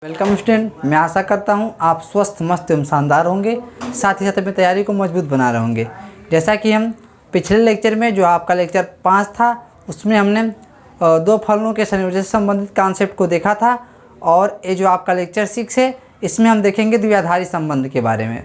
Welcome student, मैं आशा करता हूं आप स्वस्थ मस्त एवं शानदार होंगे, साथ ही साथ अपनी तैयारी को मजबूत बना रहे होंगे। जैसा कि हम पिछले लेक्चर में जो आपका लेक्चर 5 था उसमें हमने दो फलनों के संयोजन से संबंधित कॉन्सेप्ट को देखा था, और ये जो आपका लेक्चर 6 है इसमें हम देखेंगे द्विआधारी संबंध के बारे में,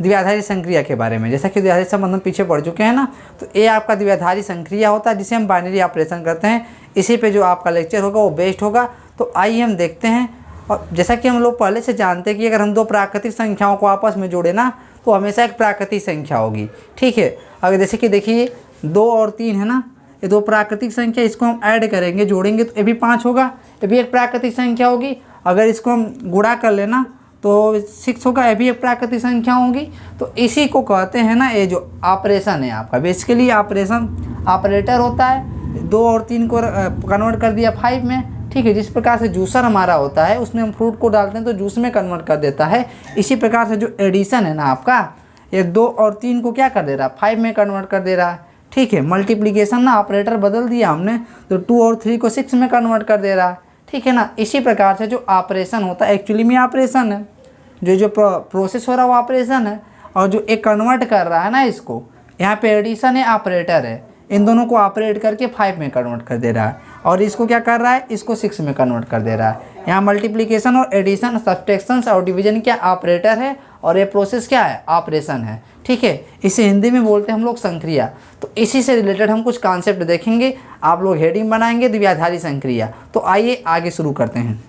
द्विआधारी संक्रिया के बारे में। जैसा कि द्विआधारी संबंध हम पीछे पढ़ चुके हैं ना, तो ये आपका द्विआधारी संक्रिया होता है जिसे हम बाइनरी ऑपरेशन करते हैं। इसी पे जो आपका लेक्चर होगा वो बेस्ड होगा। तो आइए हम देखते हैं। और जैसा कि हम लोग पहले से जानते हैं कि अगर हम दो प्राकृतिक संख्याओं को आपस में जोड़े ना तो हमेशा एक प्राकृतिक संख्या होगी, ठीक है। अगर जैसे कि देखिए 2 और 3 है ना, ये दो प्राकृतिक संख्या, इसको हम ऐड करेंगे जोड़ेंगे तो ये भी 5 होगा, ये भी एक प्राकृतिक संख्या होगी। अगर इसको हम गुणा कर लेना तो 6 होगा, ये भी एक प्राकृतिक संख्या होगी। तो इसी को कहते हैं ना, ये जो ऑपरेशन है आपका बेसिकली ऑपरेशन ऑपरेटर होता है। 2 और 3 को कन्वर्ट कर दिया 5 में, ठीक है। जिस प्रकार से जूसर हमारा होता है उसमें हम फ्रूट को डालते हैं तो जूस में कन्वर्ट कर देता है, इसी प्रकार से जो एडिशन है ना आपका, ये 2 और 3 को क्या कर दे रहा है 5 में कन्वर्ट कर दे रहा है, ठीक है। मल्टीप्लिकेशन ना ऑपरेटर बदल दिया हमने, तो 2 और 3 को 6 में कन्वर्ट कर दे रहा है, ठीक है ना। इसी प्रकार से जो ऑपरेशन होता है एक्चुअली में ऑपरेशन है, जो प्रोसेस हो रहा है वो ऑपरेशन है, और जो एक कन्वर्ट कर रहा है ना इसको, यहाँ पे एडिशन है ऑपरेटर है, इन दोनों को ऑपरेट करके 5 में कन्वर्ट कर दे रहा है, और इसको क्या कर रहा है इसको 6 में कन्वर्ट कर दे रहा है। यहाँ मल्टीप्लिकेशन और एडिशन, सब्ट्रैक्शन और डिवीजन क्या ऑपरेटर है, और ये प्रोसेस क्या है ऑपरेशन है, ठीक है। इसे हिंदी में बोलते हैं हम लोग संक्रिया। तो इसी से रिलेटेड हम कुछ कॉन्सेप्ट देखेंगे, आप लोग हेडिंग बनाएंगे द्विआधारी संक्रिया। तो आइए आगे शुरू करते हैं।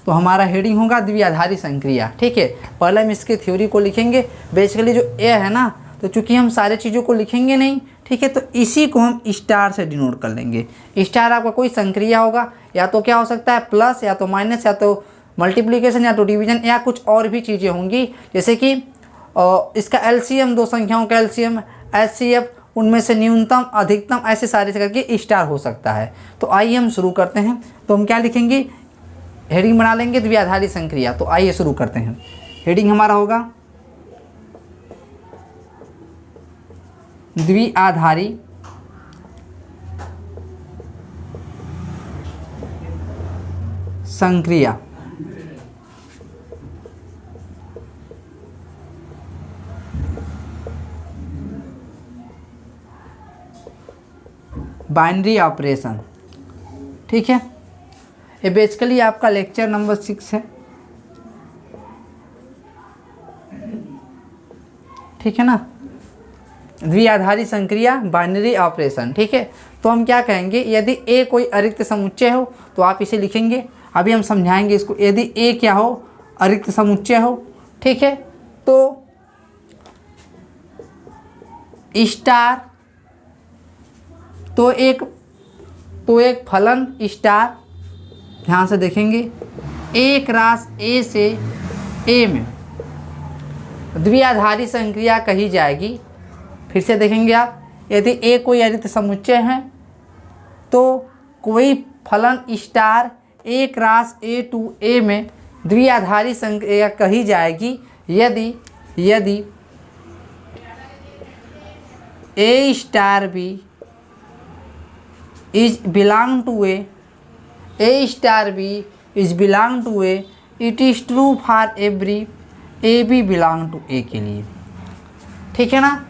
तो हमारा हेडिंग होगा द्विआधारी संक्रिया, ठीक है। पहले हम इसके थ्योरी को लिखेंगे। बेसिकली जो ए है ना, तो चूंकि हम सारे चीज़ों को लिखेंगे नहीं, ठीक है, तो इसी को हम स्टार से डिनोट कर लेंगे। स्टार आपका कोई संक्रिया होगा, या तो क्या हो सकता है प्लस, या तो माइनस, या तो मल्टीप्लिकेशन, या तो डिवीजन, या कुछ और भी चीज़ें होंगी। जैसे कि इसका एलसीएम, दो संख्याओं का एलसीएम, एचसीएफ, उनमें से न्यूनतम अधिकतम, ऐसे सारे करके स्टार हो सकता है। तो आइए हम शुरू करते हैं। तो हम क्या लिखेंगे, हेडिंग बना लेंगे द्विआधारी संक्रिया। तो आइए शुरू करते हैं। हेडिंग हमारा होगा द्विआधारी संक्रिया। बाइनरी ऑपरेशन, ठीक है। ये बेसिकली आपका लेक्चर नंबर 6 है, ठीक है ना। द्विआधारी संक्रिया बाइनरी ऑपरेशन, ठीक है। तो हम क्या कहेंगे, यदि ए कोई अरिक्त समुच्चय हो तो आप इसे लिखेंगे। अभी हम समझाएंगे इसको। यदि ए क्या हो, अरिक्त समुच्चय हो, ठीक है, तो स्टार, तो एक फलन स्टार, ध्यान से देखेंगे, ए क्रॉस ए से ए में द्विआधारी संक्रिया कही जाएगी। फिर से देखेंगे आप, यदि ए कोई अरिक्त समुच्चय है तो कोई फलन star A cross A to A में द्विआधारी संक्रिया कही जाएगी यदि a star b is belong to A star b is belong to A, it is true for every A B belong to A के लिए, ठीक है ना।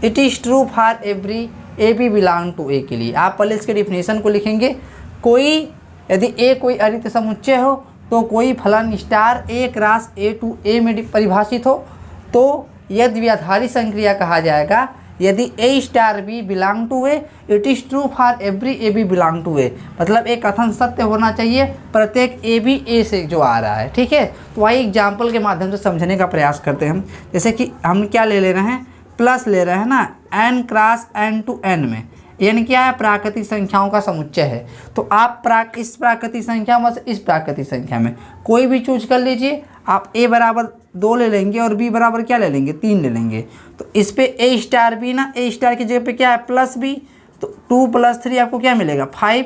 It is true for every A B belong to A के लिए आप पहले इसके डिफिनेशन को लिखेंगे। यदि ए कोई अरिक्त समुच्चय हो तो कोई फलन star A cross A to A में परिभाषित हो तो यह द्विआधारी संक्रिया कहा जाएगा। यदि a star b belong to A, it is true for every A B belong to A, मतलब एक कथन सत्य होना चाहिए प्रत्येक ए बी ए से जो आ रहा है, ठीक है। तो आइए एग्जाम्पल के माध्यम से समझने का प्रयास करते हैं हम। जैसे कि हम क्या ले रहे हैं, प्लस ले रहे हैं ना, n cross n to n में। n क्या है, प्राकृतिक संख्याओं का समुच्चय है। तो आप इस प्राकृतिक संख्या में से इस प्राकृतिक संख्या में कोई भी चूज कर लीजिए। आप a बराबर 2 ले लेंगे और b बराबर क्या ले लेंगे, 3 ले लेंगे। तो इस पे a स्टार b ना, a स्टार की जगह पे क्या है प्लस b, तो 2 + 3 आपको क्या मिलेगा 5।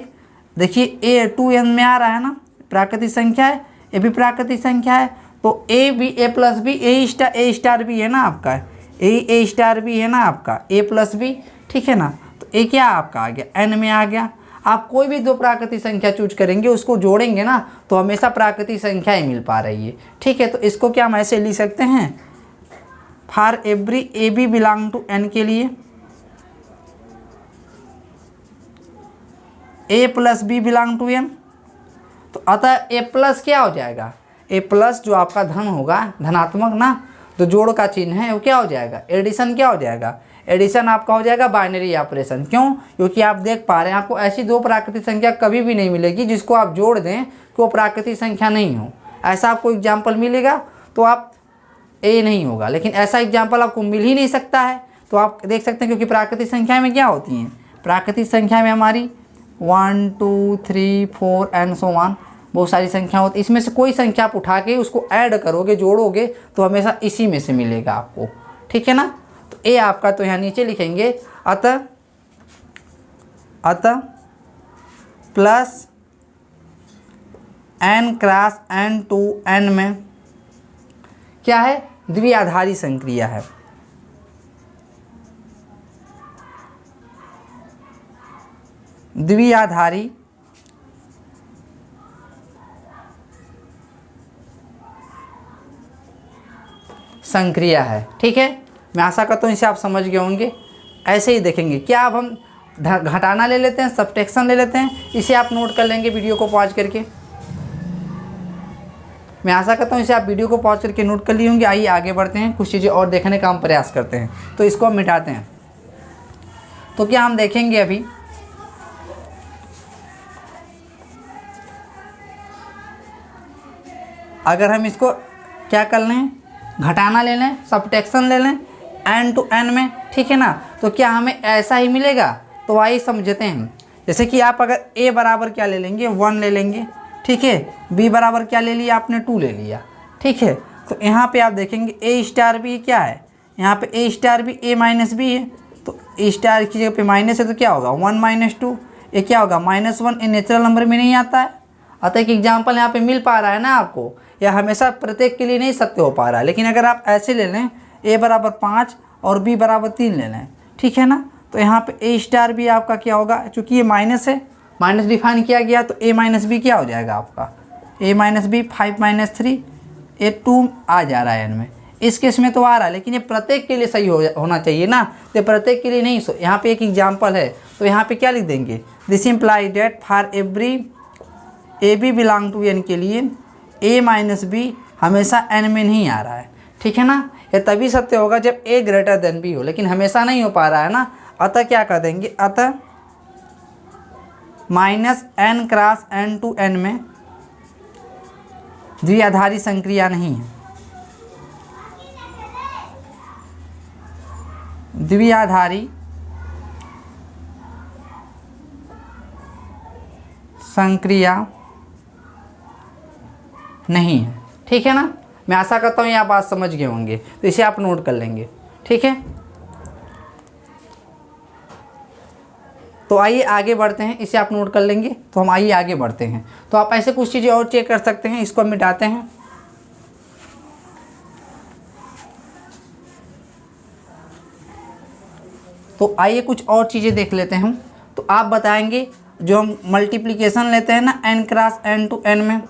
देखिए a 2n में आ रहा है ना, प्राकृतिक संख्या है, ये भी प्राकृतिक संख्या है। तो a b a + b, a star b है ना आपका, ए स्टार बी है ना आपका, a + b, ठीक है ना। तो ए क्या आपका आ गया, n में आ गया। आप कोई भी दो प्राकृतिक संख्या चूज करेंगे, उसको जोड़ेंगे ना तो हमेशा प्राकृतिक संख्या ही मिल पा रही है। ठीक है, तो इसको क्या हम ऐसे लिख सकते हैं, for every A B belong to N के लिए a plus b belong to N, तो अतः ए प्लस क्या हो जाएगा, ए प्लस जो आपका धन होगा, धनात्मक ना, तो जोड़ का चिन्ह है वो क्या हो जाएगा, एडिशन क्या हो जाएगा, एडिशन आपका हो जाएगा बाइनरी ऑपरेशन। क्यों, क्योंकि आप देख पा रहे हैं आपको ऐसी दो प्राकृतिक संख्या कभी भी नहीं मिलेगी जिसको आप जोड़ दें कि वो प्राकृतिक संख्या नहीं हो। ऐसा आपको एग्जाम्पल मिलेगा तो आप ए नहीं होगा, लेकिन ऐसा एग्जाम्पल आपको मिल ही नहीं सकता है। तो आप देख सकते हैं क्योंकि प्राकृतिक संख्या में क्या होती हैं, प्राकृतिक संख्या में हमारी 1 2 3 4 एंड सो ऑन बहुत सारी संख्या होती है। इसमें से कोई संख्या आप उठा के उसको ऐड करोगे, जोड़ोगे तो हमेशा इसी में से मिलेगा आपको। ठीक है ना, तो ए आपका तो यहाँ नीचे लिखेंगे, अतः plus n cross n to n में क्या है, द्विआधारी संक्रिया है। द्विआधारी संक्रिया है। ठीक है, मैं आशा करता हूँ इसे आप समझ गए होंगे। ऐसे ही देखेंगे क्या, अब हम घटाना ले लेते हैं, सब्ट्रैक्शन ले लेते हैं, इसे आप नोट कर लेंगे वीडियो को पॉज करके। मैं आशा करता हूँ इसे आप वीडियो को पॉज करके नोट कर लिए होंगे। आइए आगे बढ़ते हैं, कुछ चीज़ें और देखने का हम प्रयास करते हैं। तो इसको हम मिटाते हैं, तो क्या हम देखेंगे अभी, अगर हम इसको क्या कर लें, घटाना ले लें, सब्ट्रैक्शन ले लें n टू n में, ठीक है ना, तो क्या हमें ऐसा ही मिलेगा। तो आइए समझते हैं, जैसे कि आप अगर a बराबर क्या ले लेंगे, 1 ले लेंगे, ठीक है, b बराबर क्या ले लिया आपने, 2 ले लिया। ठीक है, तो यहाँ पे आप देखेंगे a स्टार भी क्या है, यहाँ पे a स्टार भी a माइनस b है, तो a स्टार की जगह पे माइनस है तो क्या होगा 1 माइनस 2, ये क्या होगा -1। ये नेचुरल नंबर में नहीं आता है। अतः एक एग्जाम्पल यहाँ पे मिल पा रहा है ना आपको, या हमेशा प्रत्येक के लिए नहीं सत्य हो पा रहा है। लेकिन अगर आप ऐसे ले लें, a बराबर 5 और b बराबर 3 ले लें, ठीक है ना, तो यहाँ पे a स्टार भी आपका क्या होगा, चूँकि ये माइनस है, माइनस डिफाइन किया गया, तो a माइनस बी क्या हो जाएगा आपका, a माइनस बी 5 माइनस 3, ये 2 आ जा रहा है n में। इस केस में तो आ रहा है, लेकिन ये प्रत्येक के लिए सही होना चाहिए ना, तो प्रत्येक के लिए नहीं। यहाँ पे एक एग्जाम्पल है, तो यहाँ पे क्या लिख देंगे, this imply that for every A B belong to N के लिए a माइनस बी हमेशा n में नहीं आ रहा है। ठीक है ना, ये तभी सत्य होगा जब a ग्रेटर देन b हो, लेकिन हमेशा नहीं हो पा रहा है ना। अतः क्या कर देंगे, अतः -n cross n to n में द्विआधारी संक्रिया नहीं है। द्विआधारी संक्रिया नहीं है। ठीक है ना, मैं आशा करता हूँ ये आप बात समझ गए होंगे, तो इसे आप नोट कर लेंगे। ठीक है, तो आइए आगे बढ़ते हैं, इसे आप नोट कर लेंगे, तो हम आइए आगे बढ़ते हैं। तो आप ऐसे कुछ चीज़ें और चेक कर सकते हैं, इसको हम मिटाते हैं। तो आइए कुछ और चीज़ें देख लेते हैं हम। तो आप बताएंगे, जो हम मल्टीप्लिकेशन लेते हैं ना n cross n to n में,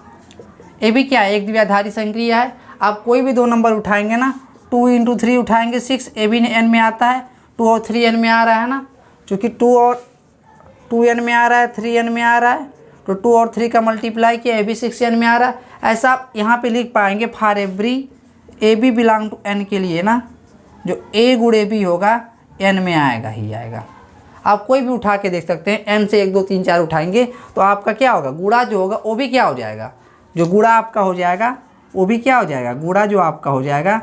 ये भी क्या है, एक द्विआधारी संक्रिया है। आप कोई भी दो नंबर उठाएंगे ना, 2 × 3 उठाएंगे 6, ये भी n में आता है, 2 और 3 n में आ रहा है ना, चूँकि 2 और 2 n में आ रहा है, 3 n में आ रहा है, तो 2 और 3 का मल्टीप्लाई किया, ये भी 6 n में आ रहा है। ऐसा आप यहाँ पे लिख पाएंगे, for every A B belong to n के लिए ना, जो a गुणे b होगा n में आएगा ही आएगा। आप कोई भी उठा के देख सकते हैं, n से 1 2 3 4 उठाएंगे तो आपका क्या होगा, गुणा जो होगा वो भी क्या हो जाएगा, जो गुणा आपका हो जाएगा वो भी क्या हो जाएगा, गुणा जो आपका हो जाएगा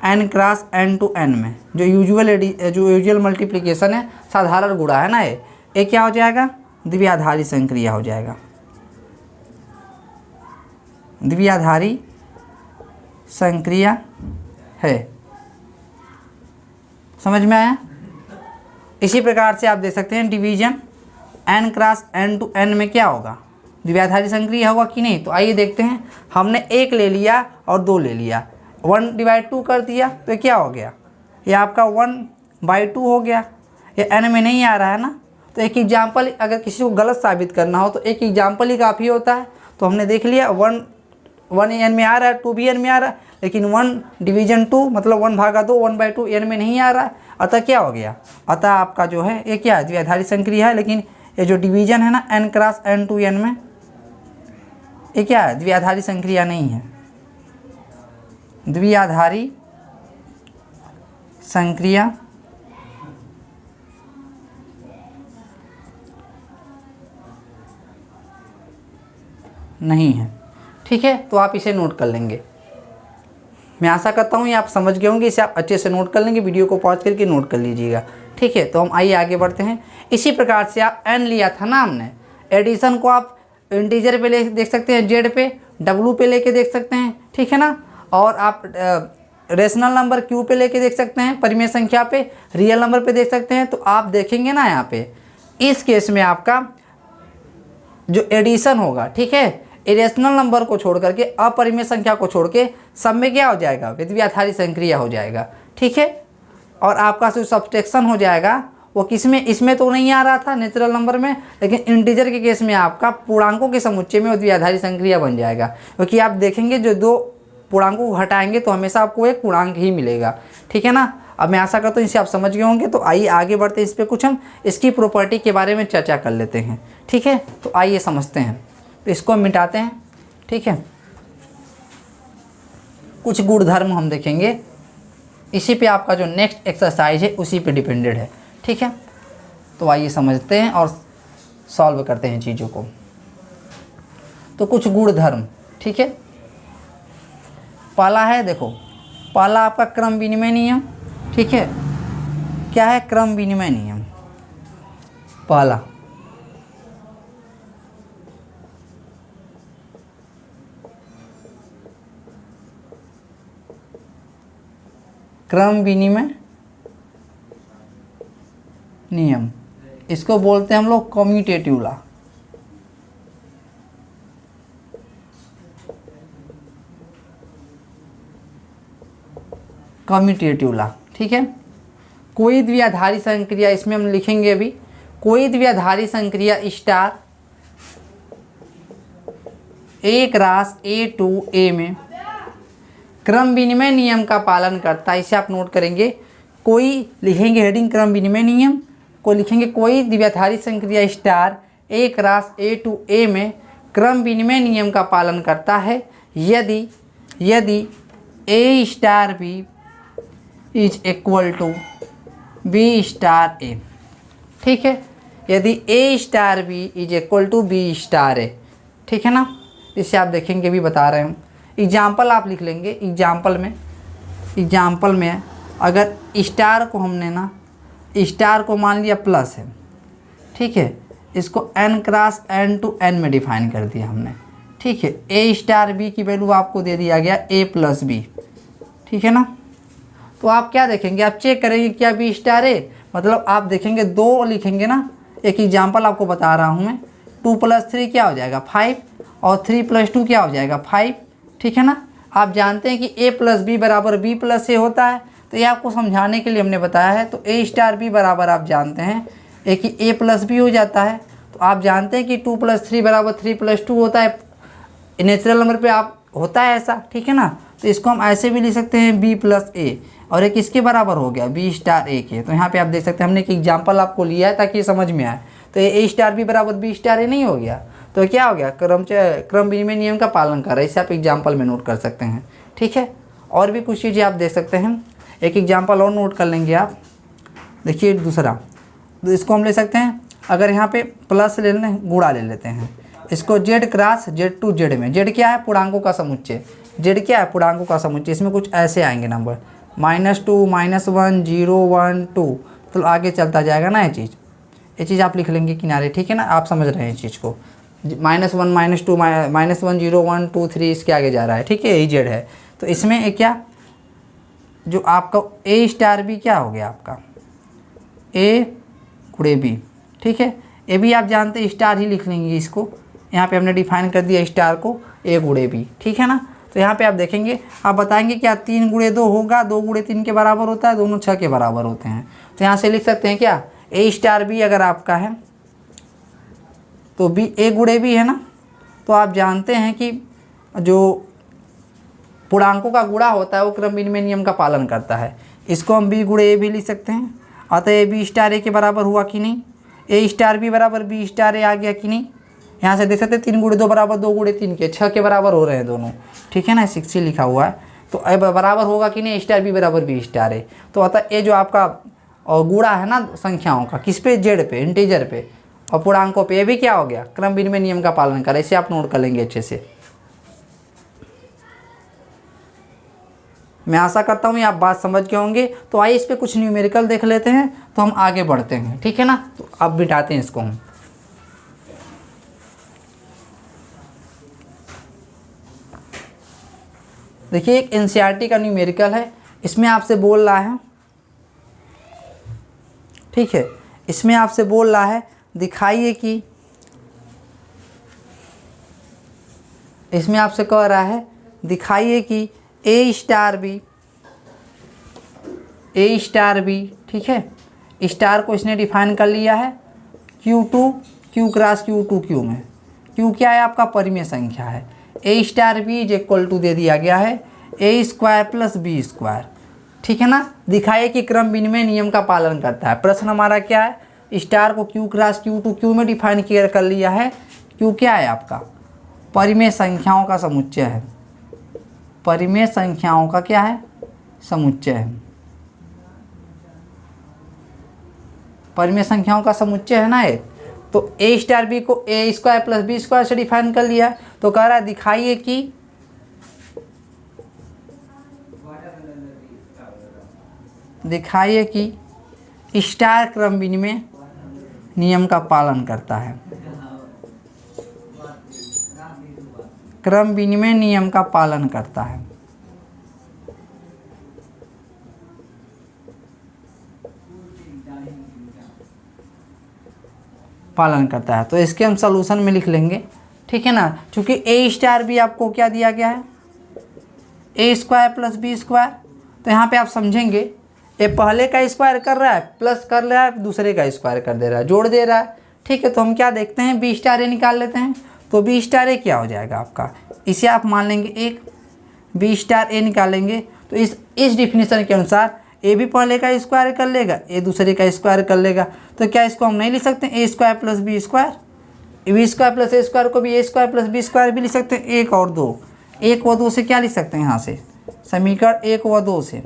n cross n to n में, जो यूजुअल मल्टीप्लिकेशन है, साधारण गुणा है ना, ये क्या हो जाएगा, द्विआधारी संक्रिया हो जाएगा। द्विआधारी संक्रिया है, समझ में आया। इसी प्रकार से आप देख सकते हैं, division n cross n to n में क्या होगा, द्विआधारी संक्रिया होगा कि नहीं। तो आइए देखते हैं, हमने 1 ले लिया और 2 ले लिया, 1/2 कर दिया, तो ये क्या हो गया, ये आपका 1/2 हो गया। ये n में नहीं आ रहा है ना, तो एक एग्जाम्पल अगर किसी को गलत साबित करना हो तो एक एग्जाम्पल ही काफ़ी होता है। तो हमने देख लिया 1 एन में आ रहा है, 2 भी एन में आ रहा है, लेकिन 1 डिवीजन 2 मतलब 1/2 1/2 एन में नहीं आ रहा है। अतः क्या हो गया, अतः आपका जो है ये क्या है, द्विआधारी संक्रिया है। लेकिन ये जो डिवीजन है ना n cross n to n में, ये क्या है, द्विआधारी संक्रिया नहीं है, द्विआधारी संक्रिया नहीं है। ठीक है, तो आप इसे नोट कर लेंगे। मैं आशा करता हूँ ये आप समझ गए होंगे, इसे आप अच्छे से नोट कर लेंगे, वीडियो को पॉज करके नोट कर लीजिएगा। ठीक है, तो हम आइए आगे बढ़ते हैं। इसी प्रकार से आप n लिया था ना हमने, एडिशन को आप इंटीजर पे ले देख सकते हैं, जेड पे, डब्लू पे लेके देख सकते हैं, ठीक है ना, और आप रेशनल नंबर क्यू पे लेके देख सकते हैं, परिमेय संख्या पे, रियल नंबर पे देख सकते हैं। तो आप देखेंगे ना यहाँ पे इस केस में आपका जो एडिशन होगा, ठीक है, इरेशनल नंबर को छोड़ करके, अपरिमेय संख्या को छोड़ के सब में क्या हो जाएगा, द्विआधारी संक्रिया हो जाएगा। ठीक है, और आपका जो सब्सट्रैक्शन हो जाएगा वो किसमें, इसमें तो नहीं आ रहा था नेचुरल नंबर में, लेकिन इंटीजर के केस में आपका पूर्णांकों के समुच्चय में वो द्विआधारी संक्रिया बन जाएगा। क्योंकि आप देखेंगे जो दो पूर्णांकों को हटाएंगे तो हमेशा आपको एक पूर्णांक ही मिलेगा। ठीक है ना, अब मैं आशा करता हूँ इसे आप समझ गए होंगे। तो आइए आगे बढ़ते हैं, इस पर कुछ हम इसकी प्रॉपर्टी के बारे में चर्चा कर लेते हैं। ठीक है, तो आइए समझते हैं। तो इसको हम मिटाते हैं। ठीक है, कुछ गुणधर्म हम देखेंगे, इसी पे आपका जो नेक्स्ट एक्सरसाइज है उसी पे डिपेंडेड है। ठीक है, तो आइए समझते हैं और सॉल्व करते हैं चीज़ों को। तो कुछ गुणधर्म, ठीक है, पहला है, देखो पहला आपका क्रम विनिमय नियम। ठीक है, क्या है क्रम विनिमय नियम, पहला क्रम विनिमय नियम, इसको बोलते हैं हम लोग कम्यूटेटिव लॉ। कम्यूटेटिव लॉ, ठीक है, कोई द्विआधारी संक्रिया, इसमें हम लिखेंगे अभी, कोई द्विआधारी संक्रिया स्टार A क्रॉस A में क्रम विनिमय नियम का पालन करता है। इसे आप नोट करेंगे, कोई लिखेंगे हेडिंग क्रम विनिमय नियम को लिखेंगे, कोई द्विआधारी संक्रिया स्टार A क्रॉस A में क्रम विनिमय नियम का पालन करता है यदि A star B is equal to B star A। ठीक है, यदि A star B is equal to B star A। ठीक है ना, इसे आप देखेंगे, भी बता रहे हूँ। एग्जाम्पल आप लिख लेंगे, एग्जाम्पल में अगर स्टार को हमने ना, स्टार को मान लिया प्लस है, ठीक है, इसको n cross n to n में डिफाइन कर दिया हमने। ठीक है, A स्टार B की वैल्यू आपको दे दिया गया A प्लस B। ठीक है ना, तो आप क्या देखेंगे, आप चेक करेंगे क्या B स्टार A, मतलब आप देखेंगे दो लिखेंगे ना, एक एग्जाम्पल आपको बता रहा हूँ मैं, 2 + 3 क्या हो जाएगा 5, और 3 + 2 क्या हो जाएगा 5। ठीक है ना, आप जानते हैं कि A प्लस B बराबर B प्लस A होता है, तो ये आपको समझाने के लिए हमने बताया है। तो A स्टार B बराबर आप जानते हैं एक कि A प्लस B हो जाता है। तो आप जानते हैं कि 2 + 3 बराबर 3 + 2 होता है, नेचुरल नंबर पे आप होता है ऐसा। ठीक है ना, तो इसको हम ऐसे भी लिख सकते हैं B प्लस A, और एक इसके बराबर हो गया B स्टार A के। तो यहाँ पे आप देख सकते हैं हमने एक एग्जाम्पल आपको लिया है ताकि ये समझ में आए। तो ये A स्टार B बराबर B स्टार A नहीं हो गया, तो क्या हो गया, क्रम विनिमय नियम का पालन कर रहा है। इसे आप एग्जाम्पल में नोट कर सकते हैं। ठीक है, और भी कुछ चीज़ें आप देख सकते हैं, एक एग्जाम्पल और नोट कर लेंगे आप। देखिए दूसरा, तो इसको हम ले सकते हैं, अगर यहाँ पे प्लस ले लें, गुणा ले लेते हैं इसको, Z cross Z to Z में, Z क्या है पूर्णांकों का समुच्चय, Z क्या है पूर्णांकों का समुच्चय, इसमें कुछ ऐसे आएंगे नंबर -2 -1 0 1 2, तो आगे चलता जाएगा ना ये चीज़ आप लिख लेंगे किनारे। ठीक है ना, आप समझ रहे हैं चीज़ को, -1 -2 -1 0 1 2 3 इसके आगे जा रहा है। ठीक है, यही Z है। तो इसमें एक क्या, जो आपका A स्टार B क्या हो गया आपका A गुणे B। ठीक है, ए भी आप जानते हैं स्टार ही लिख लेंगे इसको, यहाँ पे हमने डिफाइन कर दिया स्टार को A गुणे B। ठीक है ना, तो यहाँ पे आप देखेंगे, आप बताएंगे क्या 3 गुणे 2 होगा, 2 गुणे 3 के बराबर होता है, दोनों 6 के बराबर होते हैं। तो यहाँ से लिख सकते हैं क्या ए स्टार बी अगर आपका है तो बी ए गुणे बी है ना, तो आप जानते हैं कि जो पूर्णांकों का गुणा होता है वो क्रम विनिमय नियम का पालन करता है। इसको हम बी गुणे ए भी लिख सकते हैं। अतः ए बी स्टार ए के बराबर हुआ कि नहीं, ए स्टार बी बराबर बी स्टार ए आ गया कि नहीं। यहाँ से देख सकते हैं 3 गुणे 2 बराबर 2 गुणे 3 के 6 के बराबर हो रहे हैं दोनों, ठीक है ना, 6 लिखा हुआ है। तो ए बराबर होगा कि नहीं, स्टार बी बराबर बी स्टार ए। तो अतः ये जो आपका गुणा है ना संख्याओं का, किस पे, जेड पे, इंटीजर पे, और पूर्णांकों पे, ये भी क्या हो गया, क्रम विनिमय नियम का पालन करें। इसे आप नोट कर लेंगे अच्छे से। मैं आशा करता हूँ ये आप बात समझ गए होंगे। तो आइए इस पे कुछ न्यूमेरिकल देख लेते हैं, तो हम आगे बढ़ते हैं, ठीक है ना। तो अब बिठाते हैं इसको हम। देखिए एक एनसीईआरटी का न्यूमेरिकल है, इसमें आपसे बोल रहा है, ठीक है, इसमें आपसे बोल रहा है दिखाइए कि, इसमें आपसे कह रहा है दिखाइए कि ए स्टार बी, ठीक है, स्टार को इसने डिफाइन कर लिया है Q2 Q cross Q2 Q में। Q क्या है आपका, परिमेय संख्या है। ए star b is equal to दे दिया गया है a square plus B square, ठीक है ना। दिखाइए कि क्रम विनिमय नियम का पालन करता है। प्रश्न हमारा क्या है, स्टार को Q क्रॉस Q2 Q में डिफाइन कर लिया है। Q क्या है आपका, परिमेय संख्याओं का समुच्चय है, परिमेय संख्याओं का क्या है, समुच्चय है, परिमेय संख्याओं का समुच्चय है ना एक। तो ए स्टार बी को ए स्क्वायर प्लस बी स्क्वायर से डिफाइन कर लिया। तो कह रहा है दिखाइए कि स्टार क्रम विनिमय नियम का पालन करता है, क्रम विनिमय नियम का पालन करता है। पालन करता है तो इसके हम सॉल्यूशन में लिख लेंगे, ठीक है ना। क्योंकि ए स्टार भी आपको क्या दिया गया है, a square plus B square. तो यहाँ पे आप समझेंगे ये पहले का स्क्वायर कर रहा है, प्लस कर रहा है, दूसरे का स्क्वायर कर दे रहा है, जोड़ दे रहा है, ठीक है। तो हम क्या देखते हैं, बी स्टार ए निकाल लेते हैं। तो बी स्टार ए क्या हो जाएगा आपका, इसे आप मान लेंगे एक, बी स्टार ए निकालेंगे। तो इस डिफिनीशन के अनुसार ए भी पहले का स्क्वायर कर लेगा, ए दूसरे का स्क्वायर कर लेगा। तो क्या इसको हम नहीं लिख सकते a square plus B square, b square plus a square को भी a square plus B square भी लिख सकते हैं। 1 और 2, 1 व 2 से क्या लिख सकते हैं, यहाँ से समीकरण 1 व 2 से,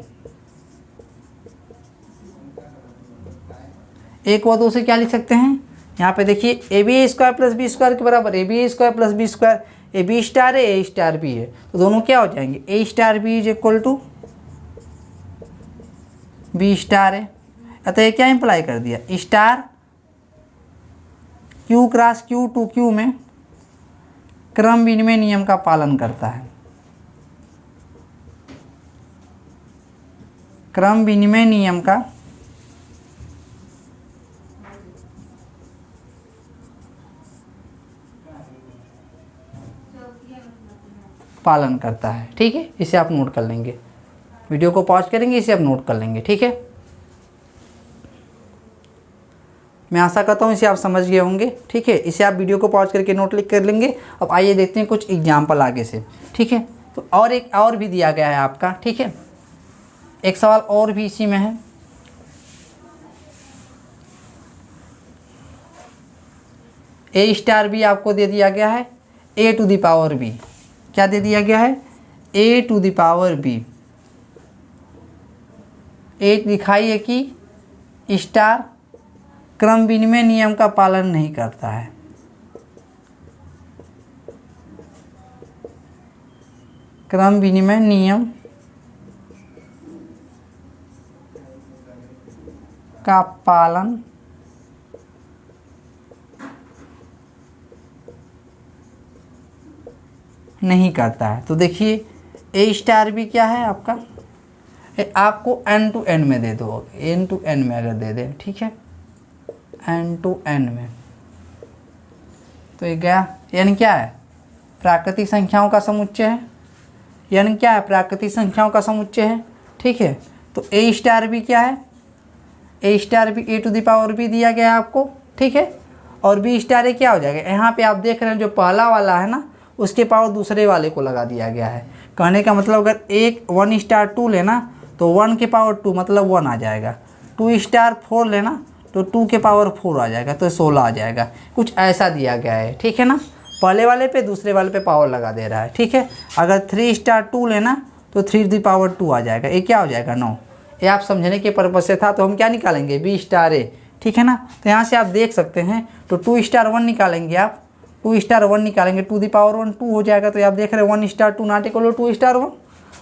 1 व 2 से क्या लिख सकते हैं, यहाँ पे देखिए A B A square plus B square के बराबर A B A square plus B square, A B star है ए स्टार बी है, तो दोनों क्या हो जाएंगे, a star b is equal to b star है। अतः ये क्या इंप्लाई कर दिया, star Q cross Q2 Q में क्रम विनिमय नियम का पालन करता है, क्रम विनिमय नियम का पालन करता है, ठीक है। इसे आप नोट कर लेंगे, वीडियो को पॉज करेंगे, इसे आप नोट कर लेंगे, ठीक है। मैं आशा करता हूँ इसे आप समझ गए होंगे, ठीक है। इसे आप वीडियो को पॉज करके नोट लिख कर लेंगे। अब आइए देखते हैं कुछ एग्जाम्पल आगे से, ठीक है। तो और एक और भी दिया गया है आपका, ठीक है, एक सवाल और भी इसी में है। ए स्टार बी आपको दे दिया गया है ए टू द पावर बी, क्या दे दिया गया है, ए टू द पावर बी। एक दिखाइए कि स्टार क्रम विनिमय नियम का पालन नहीं करता है, क्रम विनिमय नियम का पालन नहीं करता है। तो देखिए ए स्टार भी क्या है आपका, आपको n टू n में दे दो, n टू n में अगर दे दें, ठीक है, n टू n में, तो ये गया। n क्या है, प्राकृतिक संख्याओं का समुच्चय है, n क्या है, प्राकृतिक संख्याओं का समुच्चय है, ठीक है। तो ए स्टार भी क्या है, ए star b a to the power b दिया गया है आपको, ठीक है। और बी स्टार ए क्या हो जाएगा, यहाँ पे आप देख रहे हैं जो पहला वाला है ना उसके पावर दूसरे वाले को लगा दिया गया है। कहने का मतलब अगर एक 1 स्टार 2 लेना तो 1 के पावर 2 मतलब 1 आ जाएगा, 2 स्टार 4 लेना तो 2 के पावर 4 आ जाएगा, तो 16 आ जाएगा। कुछ ऐसा दिया गया है, ठीक है ना। पहले वाले पे दूसरे वाले पे पावर लगा दे रहा है, ठीक है। अगर 3 स्टार 2 लेना तो 3 टू द पावर 2 आ जाएगा, ये क्या हो जाएगा 9। ये आप समझने के पर्पज़ से था, तो हम क्या निकालेंगे बी स्टार ए, ठीक है ना। तो यहाँ से आप देख सकते हैं तो 2 स्टार 1 निकालेंगे आप, 2 स्टार 1 निकालेंगे, 2 द पावर 1 2 हो जाएगा। तो आप देख रहे हैं 1 star 2 not equal to 2 star 1।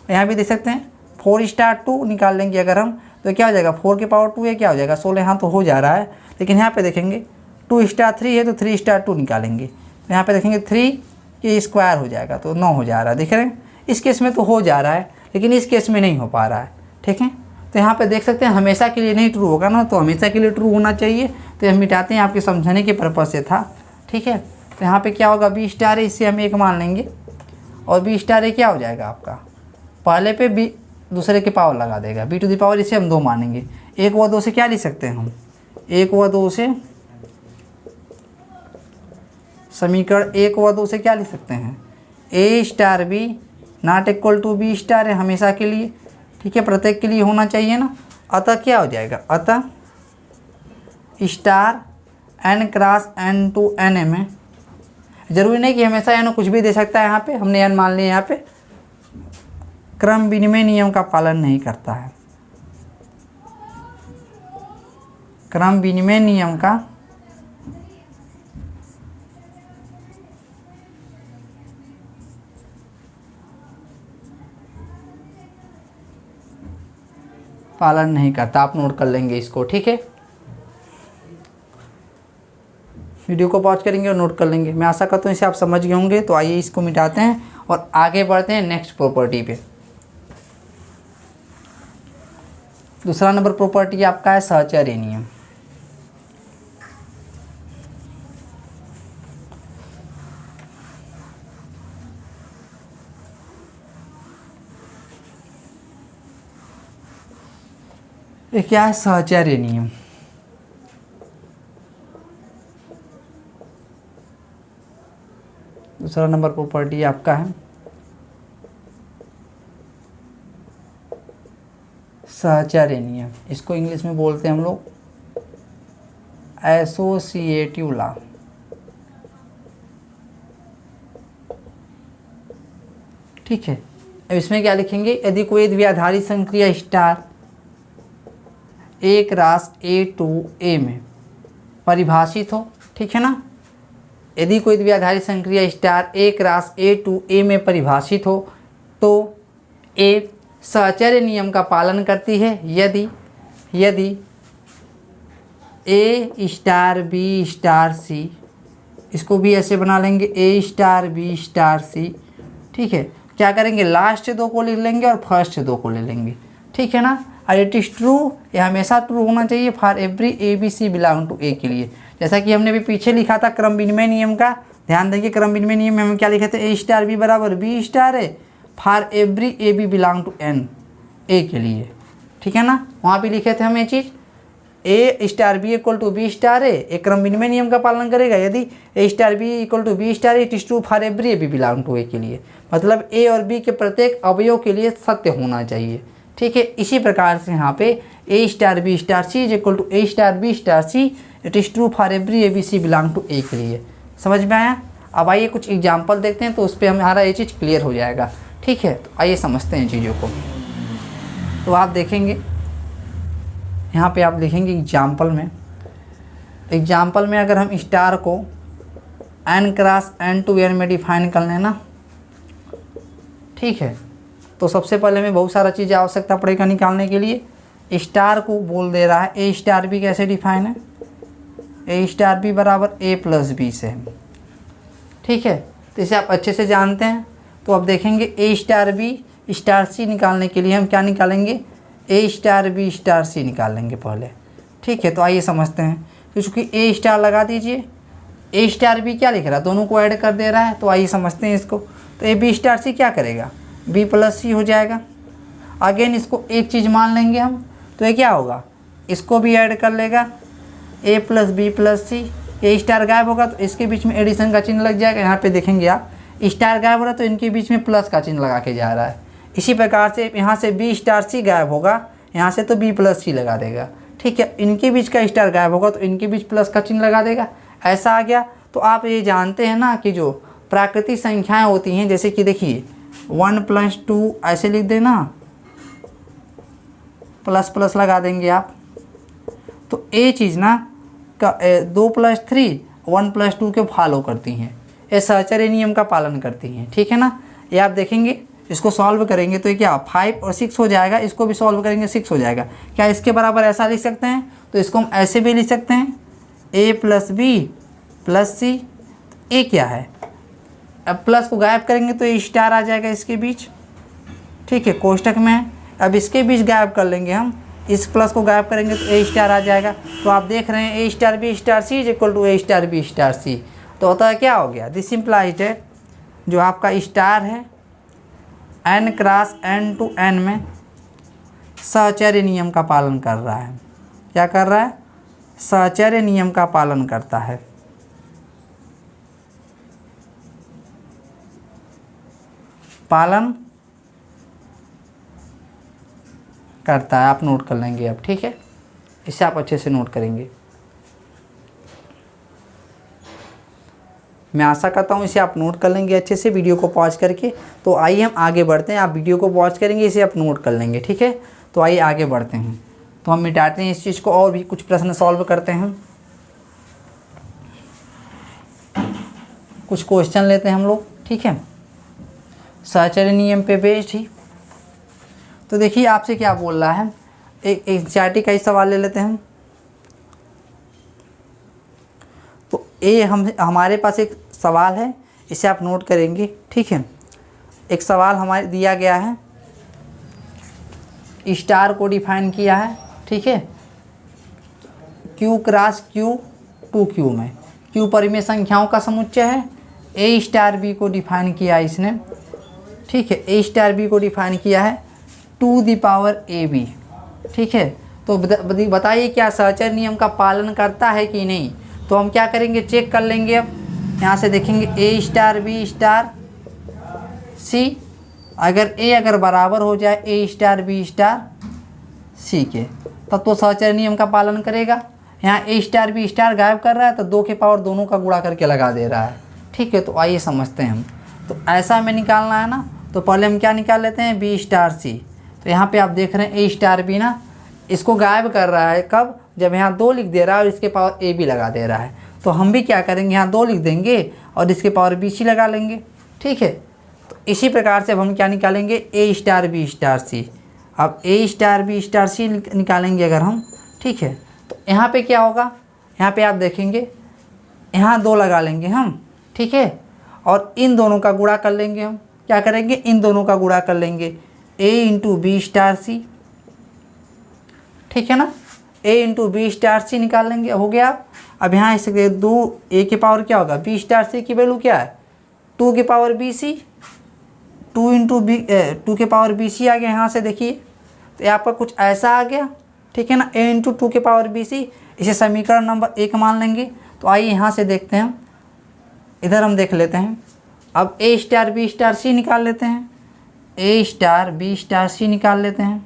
यहाँ भी देख सकते हैं 4 स्टार 2 निकाल लेंगे अगर हम, तो क्या हो जाएगा 4 के पावर 2 है, क्या हो जाएगा 16। यहाँ तो हो जा रहा है, लेकिन यहाँ पे देखेंगे 2 स्टार 3 है तो 3 स्टार 2 निकालेंगे, तो यहाँ पे देखेंगे 3 के स्क्वायर हो जाएगा तो 9 हो जा रहा है। देख रहे हैं इस केस में तो हो जा रहा है, लेकिन इस केस में नहीं हो पा रहा है, ठीक है। तो यहाँ पे देख सकते हैं हमेशा के लिए नहीं ट्रू होगा ना, तो हमेशा के लिए ट्रू होना चाहिए, तो हम मिटाते हैं, आपके समझने के पर्पज़ से था, ठीक है। तो यहाँ पे क्या होगा बी स्टार है, इससे हम 1 मान लेंगे, और बी स्टार है क्या हो जाएगा आपका, पहले पे बी दूसरे के पावर लगा देगा, बी टू द पावर इसे हम 2 मानेंगे। 1 व 2 से क्या लिख सकते हैं हम, 1 व 2 से समीकरण 1 व 2 से क्या लिख सकते हैं, a star b not equal to b star है हमेशा के लिए, ठीक है, प्रत्येक के लिए होना चाहिए ना। अतः क्या हो जाएगा, अतः star n cross n to n में, ज़रूरी नहीं कि हमेशा n कुछ भी दे सकता है, यहाँ पे हमने n मान लिया, यहाँ पे क्रम विनिमय नियम का पालन नहीं करता है, क्रम विनिमय नियम का पालन नहीं करता। आप नोट कर लेंगे इसको, ठीक है। वीडियो को पॉज करेंगे और नोट कर लेंगे। मैं आशा करता हूँ इसे आप समझ गए होंगे। तो आइए इसको मिटाते हैं और आगे बढ़ते हैं नेक्स्ट प्रॉपर्टी पे। दूसरा नंबर प्रॉपर्टी आपका है सहचर्य नियम। ये क्या है, सहचर्य नियम। दूसरा नंबर प्रॉपर्टी आपका है सहचर्य नियम। इसको इंग्लिश में बोलते हैं हम लोग एसोसिएटिव लॉ। ठीक है, अब इसमें क्या लिखेंगे, यदि कोई द्विआधारी संक्रिया स्टार एक रास ए टू ए में परिभाषित हो, ठीक है ना, यदि कोई द्विआधारी संक्रिया स्टार एक रास ए टू ए में परिभाषित हो तो ए सहचर्य नियम का पालन करती है यदि ए स्टार बी स्टार सी, इसको भी ऐसे बना लेंगे ए स्टार बी स्टार सी, ठीक है। क्या करेंगे, लास्ट 2 को लिख लेंगे और फर्स्ट 2 को ले लेंगे, ठीक है ना। और इट इज़ ट्रू, ये हमेशा ट्रू होना चाहिए for every A b c belong to A के लिए। जैसा कि हमने भी पीछे लिखा था क्रम विनिमय नियम का, ध्यान देंगे क्रम विनिमय नियम में हम क्या लिखे थे, ए स्टार बी बराबर बी स्टार है for every A B belong to N A के लिए, ठीक है ना। वहाँ भी लिखे थे हम ये चीज़, a star b equal to b star है, एक क्रम विनिमय नियम का पालन करेगा यदि a star b equal to b star, it is true for every A B belong to A के लिए, मतलब ए और बी के प्रत्येक अवयव के लिए सत्य होना चाहिए, ठीक है। इसी प्रकार से यहाँ पे a star b star c is equal to A star b star c, it is true for every A b c belong to A के लिए। समझ में आया। अब आइए कुछ एग्जाम्पल देखते हैं तो उस पर हमारा ये चीज़ क्लियर हो जाएगा, ठीक है। तो आइए समझते हैं चीज़ों को। तो आप देखेंगे यहाँ पे आप लिखेंगे एग्जाम्पल में अगर हम स्टार को n cross n to n में डिफाइन कर लेना, ठीक है, तो सबसे पहले हमें बहुत सारा चीज़ आवश्यकता पड़ेगा निकालने के लिए। स्टार को बोल दे रहा है ए स्टार बी कैसे डिफाइन है, ए स्टार बी बराबर ए प्लस बी से, ठीक है। तो इसे आप अच्छे से जानते हैं। तो अब देखेंगे ए स्टार बी स्टार सी निकालने के लिए हम क्या निकालेंगे, ए स्टार बी स्टार सी निकाल लेंगे पहले, ठीक है। तो आइए समझते हैं। तो चूँकि ए स्टार लगा दीजिए, ए स्टार बी क्या लिख रहा है, दोनों को ऐड कर दे रहा है, तो आइए समझते हैं इसको। तो ए बी स्टार सी क्या करेगा, बी प्लस सी हो जाएगा। अगेन इसको एक चीज़ मान लेंगे हम, तो ये क्या होगा, इसको भी ऐड कर लेगा, ए प्लस बी प्लस सी। ये स्टार गायब होगा तो इसके बीच में एडिशन का चिन्ह लग जाएगा। यहाँ पे देखेंगे आप, स्टार गायब हो रहा है तो इनके बीच में प्लस का चिन्ह लगा के जा रहा है। इसी प्रकार से यहाँ से बी स्टार सी गायब होगा, यहाँ से तो बी प्लस सी लगा देगा। ठीक है, इनके बीच का स्टार गायब होगा तो इनके बीच प्लस का चिन्ह लगा देगा। ऐसा आ गया। तो आप ये जानते हैं ना कि जो प्राकृतिक संख्याएं होती हैं, जैसे कि देखिए 1 + 2 ऐसे लिख देना, प्लस प्लस लगा देंगे आप। तो ये चीज़ ना 2 + 3 1 + 2 के फॉलो करती हैं, ये सहचर्य नियम का पालन करती हैं। ठीक है ना, ये आप देखेंगे, इसको सॉल्व करेंगे तो ये क्या 5 और 6 हो जाएगा, इसको भी सॉल्व करेंगे 6 हो जाएगा। क्या इसके बराबर ऐसा लिख सकते हैं? तो इसको हम ऐसे भी लिख सकते हैं, a + b + c। ए क्या है? अब प्लस को गायब करेंगे तो ये स्टार आ जाएगा इसके बीच। ठीक है, कोष्टक में है। अब इसके बीच गायब कर लेंगे हम, इस प्लस को गायब करेंगे तो ए स्टार आ जाएगा। तो आप देख रहे हैं a * b * c = a * b * c। तो होता है क्या हो गया, दिस इम्प्लाइज है जो आपका स्टार है n × n to n में सहचर्य नियम का पालन कर रहा है। क्या कर रहा है? सहचर्य नियम का पालन करता है। पालन करता है, आप नोट कर लेंगे अब। ठीक है, इसे आप अच्छे से नोट करेंगे। मैं आशा करता हूँ इसे आप नोट कर लेंगे अच्छे से वीडियो को पॉज करके। तो आइए हम आगे बढ़ते हैं। आप वीडियो को पॉज करेंगे, इसे आप नोट कर लेंगे। ठीक है, तो आइए आगे बढ़ते हैं। तो हम मिटाते हैं इस चीज़ को और भी कुछ प्रश्न सॉल्व करते हैं। कुछ क्वेश्चन लेते हैं हम लोग। ठीक है, सहचर्य नियम पे बेस्ड ही। तो देखिए आपसे क्या बोल रहा है, एक एनसीईआरटी का ही सवाल ले लेते हैं। तो ये हमारे पास एक सवाल है, इसे आप नोट करेंगे। ठीक है, एक सवाल हमारे दिया गया है, स्टार को डिफाइन किया है। ठीक है, Q × Q 2Q में Q परिमेय संख्याओं का समुच्चय है। A * B को डिफाइन किया इसने। ठीक है, A * B को डिफाइन किया है टू द पावर AB। ठीक है, तो बताइए क्या सहचर्य नियम का पालन करता है कि नहीं। तो हम क्या करेंगे, चेक कर लेंगे। अब यहाँ से देखेंगे A * B * C, अगर A अगर बराबर हो जाए A * B * C के, तब तो सहचर्य नियम का पालन करेगा। यहाँ A * B * गायब कर रहा है तो 2 के पावर दोनों का गुणा करके लगा दे रहा है। ठीक है, तो आइए समझते हैं हम। तो ऐसा हमें निकालना है ना, तो पहले हम क्या निकाल लेते हैं, B * C। तो यहाँ पे आप देख रहे हैं A * B ना इसको गायब कर रहा है, कब? जब यहाँ 2 लिख दे रहा है और इसके पावर AB लगा दे रहा है। तो हम भी क्या करेंगे, यहाँ 2 लिख देंगे और इसके पावर BC लगा लेंगे। ठीक है, तो इसी प्रकार से अब हम क्या निकालेंगे, A * B * C। अब A * B * C निकालेंगे अगर हम। ठीक है, तो यहाँ पे क्या होगा, यहाँ पे आप देखेंगे यहाँ 2 लगा लेंगे हम। ठीक है, और इन दोनों का गुणा कर लेंगे हम। क्या करेंगे, इन दोनों का गुणा कर लेंगे, A × B * C। ठीक है ना, A × B * C निकाल लेंगे, हो गया। अब यहाँ इसके 2 A के पावर क्या होगा, B * C की वैल्यू क्या है, 2 के पावर BC। 2 के पावर BC आ गया। यहाँ से देखिए तो ये आपका कुछ ऐसा आ गया। ठीक है ना, A × 2 के पावर BC, इसे समीकरण नंबर 1 मान लेंगे। तो आइए यहाँ से देखते हैं, इधर हम देख लेते हैं। अब A * B * C निकाल लेते हैं, A * B * C निकाल लेते हैं।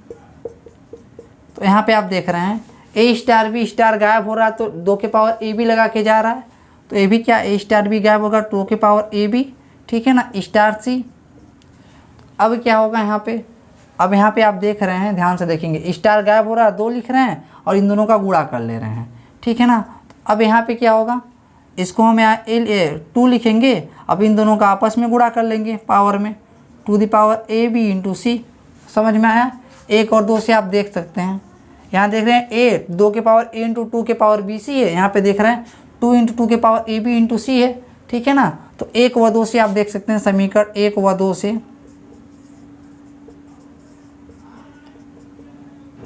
तो यहाँ पे आप देख रहे हैं A * B * गायब हो रहा है तो 2 के पावर AB लगा के जा रहा है। तो ये भी क्या, A * B गायब होगा 2 के पावर AB। ठीक है ना, * C। अब क्या होगा यहाँ पे, अब यहाँ पे आप देख रहे हैं, ध्यान से देखेंगे, स्टार गायब हो रहा है, 2 लिख रहे हैं और इन दोनों का गुणा कर ले रहे हैं। ठीक है ना, अब यहाँ पे क्या होगा, इसको हम यहाँ 2 लिखेंगे, अब इन दोनों का आपस में गुणा कर लेंगे पावर में, to the power AB × C। समझ में आया? 1 और 2 से आप देख सकते हैं, यहाँ देख रहे हैं A 2 के पावर A × 2 के पावर BC है, यहाँ पे देख रहे हैं 2 × 2 के पावर AB × C है। ठीक है ना, तो 1 व 2 से आप देख सकते हैं, समीकरण 1 व 2 से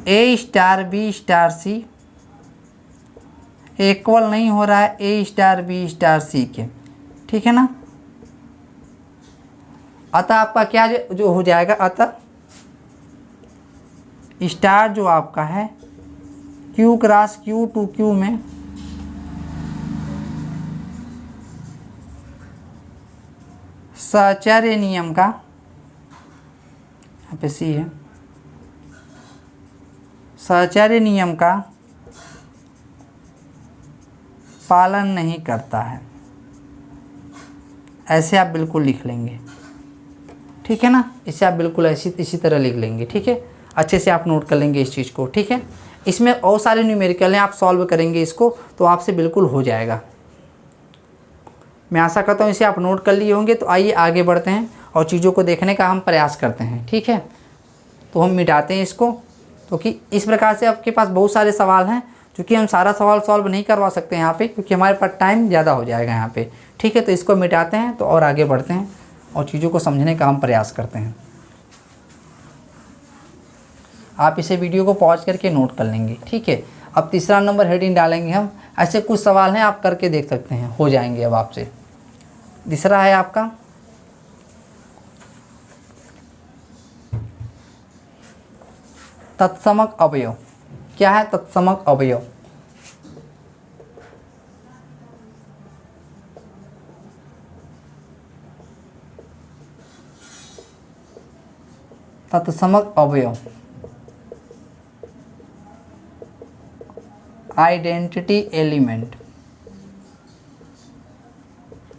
A * B * C इक्वल नहीं हो रहा है A * B * C के। ठीक है ना, अतः आपका क्या जो हो जाएगा, अतः स्टार जो आपका है Q cross Q to Q में साहचर्य नियम का, यहाँ पे सी है, साहचर्य नियम का पालन नहीं करता है, ऐसे आप बिल्कुल लिख लेंगे, ठीक है ना। इसे आप बिल्कुल इसी तरह लिख लेंगे, ठीक है। अच्छे से आप नोट कर लेंगे इस चीज़ को, ठीक है। इसमें और सारे न्यूमेरिकल हैं, आप सॉल्व करेंगे इसको तो आपसे बिल्कुल हो जाएगा। मैं आशा करता हूँ इसे आप नोट कर लिए होंगे। तो आइए आगे बढ़ते हैं और चीज़ों को देखने का हम प्रयास करते हैं, ठीक है। तो हम मिटाते हैं इसको, तो कि इस प्रकार से आपके पास बहुत सारे सवाल हैं, क्योंकि हम सारा सवाल सॉल्व नहीं करवा सकते यहाँ पे, क्योंकि हमारे पास टाइम ज़्यादा हो जाएगा यहाँ पे, ठीक है। तो इसको मिटाते हैं तो और आगे बढ़ते हैं और चीज़ों को समझने का हम प्रयास करते हैं। आप इसे वीडियो को पॉज करके नोट कर लेंगे, ठीक है। अब तीसरा नंबर हेडिंग डालेंगे हम। ऐसे कुछ सवाल हैं, आप करके देख सकते हैं, हो जाएंगे अब आपसे। तीसरा है आपका तत्समक अवयव। क्या है तत्समक अवयव? तत्समक अवयव, आइडेंटिटी एलिमेंट।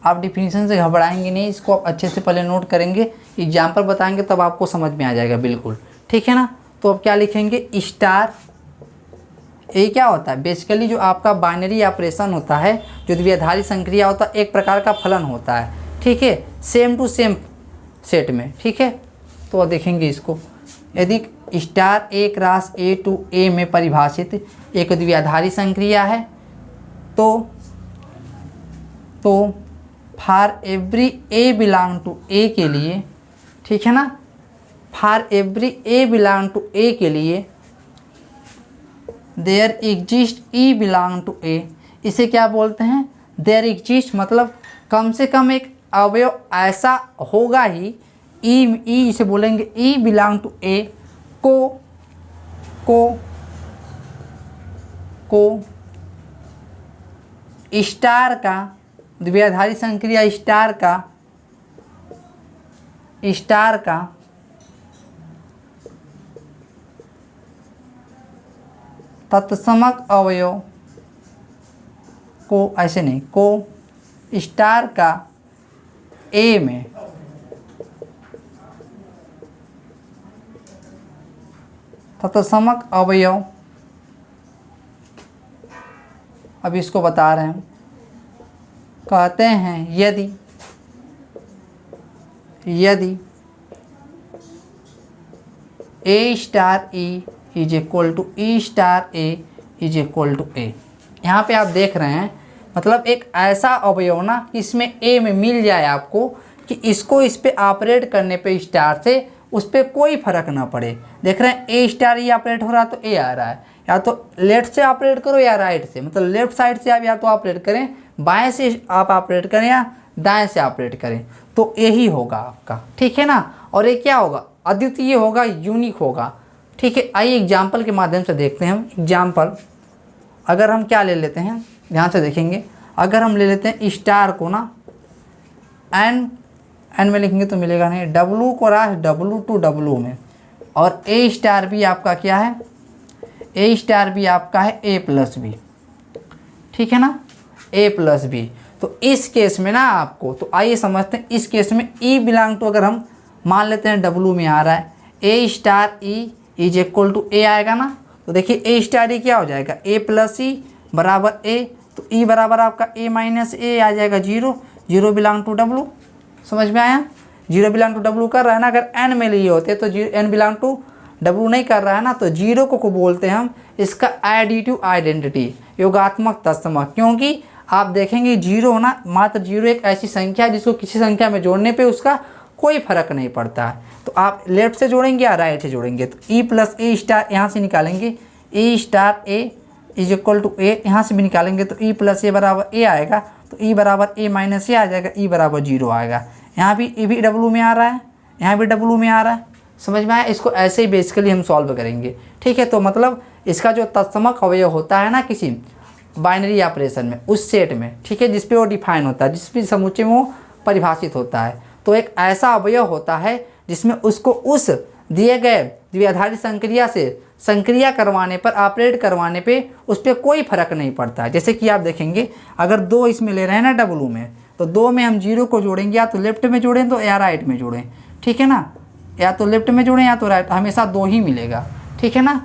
आप डिफिनीशन से घबराएंगे नहीं, इसको आप अच्छे से पहले नोट करेंगे, एग्जाम्पल बताएंगे तब आपको समझ में आ जाएगा बिल्कुल, ठीक है ना। तो अब क्या लिखेंगे, स्टार ए क्या होता है, बेसिकली जो आपका बाइनरी ऑपरेशन होता है, जो द्विआधारी संक्रिया होता है, एक प्रकार का फलन होता है, ठीक है, सेम टू सेम सेट में, ठीक है। तो अब देखेंगे इसको, यदि star A cross A to A में परिभाषित एक द्विआधारी संक्रिया है तो for every A belong to A के लिए, ठीक है ना, for every A belong to A के लिए there exist e belong to A. इसे क्या बोलते हैं, देयर एग्जिस्ट, मतलब कम से कम एक अवयव ऐसा होगा ही, ई इसे बोलेंगे ई बिलोंग टू ए को स्टार का, द्विआधारी संक्रिया स्टार का तत्समक अवयव को, ऐसे नहीं, को स्टार का ए में तत्समक अवयव, अब इसको बता रहे हैं, कहते हैं यदि a star e is equal to e star a is equal to a. यहाँ पे आप देख रहे हैं, मतलब एक ऐसा अवयव ना कि इसमें ए में मिल जाए आपको, कि इसको इस पे ऑपरेट करने पे स्टार से उस पर कोई फर्क ना पड़े। देख रहे हैं ए स्टार ई ऑपरेट हो रहा है तो ए आ रहा है, या तो लेफ्ट से ऑपरेट करो या राइट से, मतलब लेफ्ट साइड से आप या तो ऑपरेट करें, बाएं से आप ऑपरेट करें या दाएं से ऑपरेट करें, तो यही होगा आपका, ठीक है ना। और ये क्या होगा, अद्वितीय होगा, यूनिक होगा, ठीक है। आइए एग्जाम्पल के माध्यम से देखते हैं हम। एग्जाम्पल अगर हम क्या ले लेते हैं, ध्यान से देखेंगे, अगर हम ले लेते हैं स्टार को ना एन में लिखेंगे तो मिलेगा नहीं, डब्लू को रास डब्लू टू डब्लू में, और ए स्टार भी आपका क्या है, ए स्टार भी आपका है ए प्लस बी, ठीक है ना, ए प्लस बी। तो इस केस में ना आपको, तो आइए समझते हैं, इस केस में ई बिलोंग टू अगर हम मान लेते हैं डब्लू में आ रहा है, ए star e is equal to a आएगा ना, तो देखिए ए स्टार ई क्या हो जाएगा, ए प्लस ई बराबर ए, तो ई बराबर आपका ए माइनस ए आ जाएगा zero, zero belong to W. समझ में आया, जीरो बिलोंग टू डब्लू कर रहा है ना, अगर एन में लिए होते तो एन बिलोंग टू डब्लू नहीं कर रहा है ना, तो जीरो को बोलते हैं हम इसका एडिटिव आइडेंटिटी, योगात्मक तत्समक। क्योंकि आप देखेंगे जीरो ना, मात्र जीरो एक ऐसी संख्या जिसको किसी संख्या में जोड़ने पे उसका कोई फर्क नहीं पड़ता है। तो आप लेफ्ट से जोड़ेंगे या राइट से जोड़ेंगे, तो ई प्लस ए स्टार यहाँ से निकालेंगे, a star a is equal to a, यहाँ से भी निकालेंगे तो ई प्लस ए बराबर ए आएगा, तो ई बराबर ए माइनस ए आ जाएगा, ई बराबर जीरो आएगा। यहाँ भी ए भी डब्लू में आ रहा है, यहाँ भी डब्लू में आ रहा है। समझ में आया, इसको ऐसे ही बेसिकली हम सॉल्व करेंगे, ठीक है। तो मतलब इसका जो तत्समक अवयव होता है ना किसी बाइनरी ऑपरेशन में, उस सेट में, ठीक है, जिस पे वो डिफाइन होता है, जिस भी समुच्चय में वो परिभाषित होता है, तो एक ऐसा अवयव होता है जिसमें उसको उस दिए गए द्विआधारी संक्रिया से संक्रिया करवाने पर, ऑपरेट करवाने पे उस पर कोई फर्क नहीं पड़ता। जैसे कि आप देखेंगे अगर 2 इसमें ले रहे हैं ना डब्लू में, तो 2 में हम 0 को जोड़ेंगे, या तो लेफ्ट में जोड़ें तो या राइट में जोड़ें, ठीक है ना, या तो लेफ्ट में जोड़ें या तो राइट, हमेशा 2 ही मिलेगा, ठीक है ना।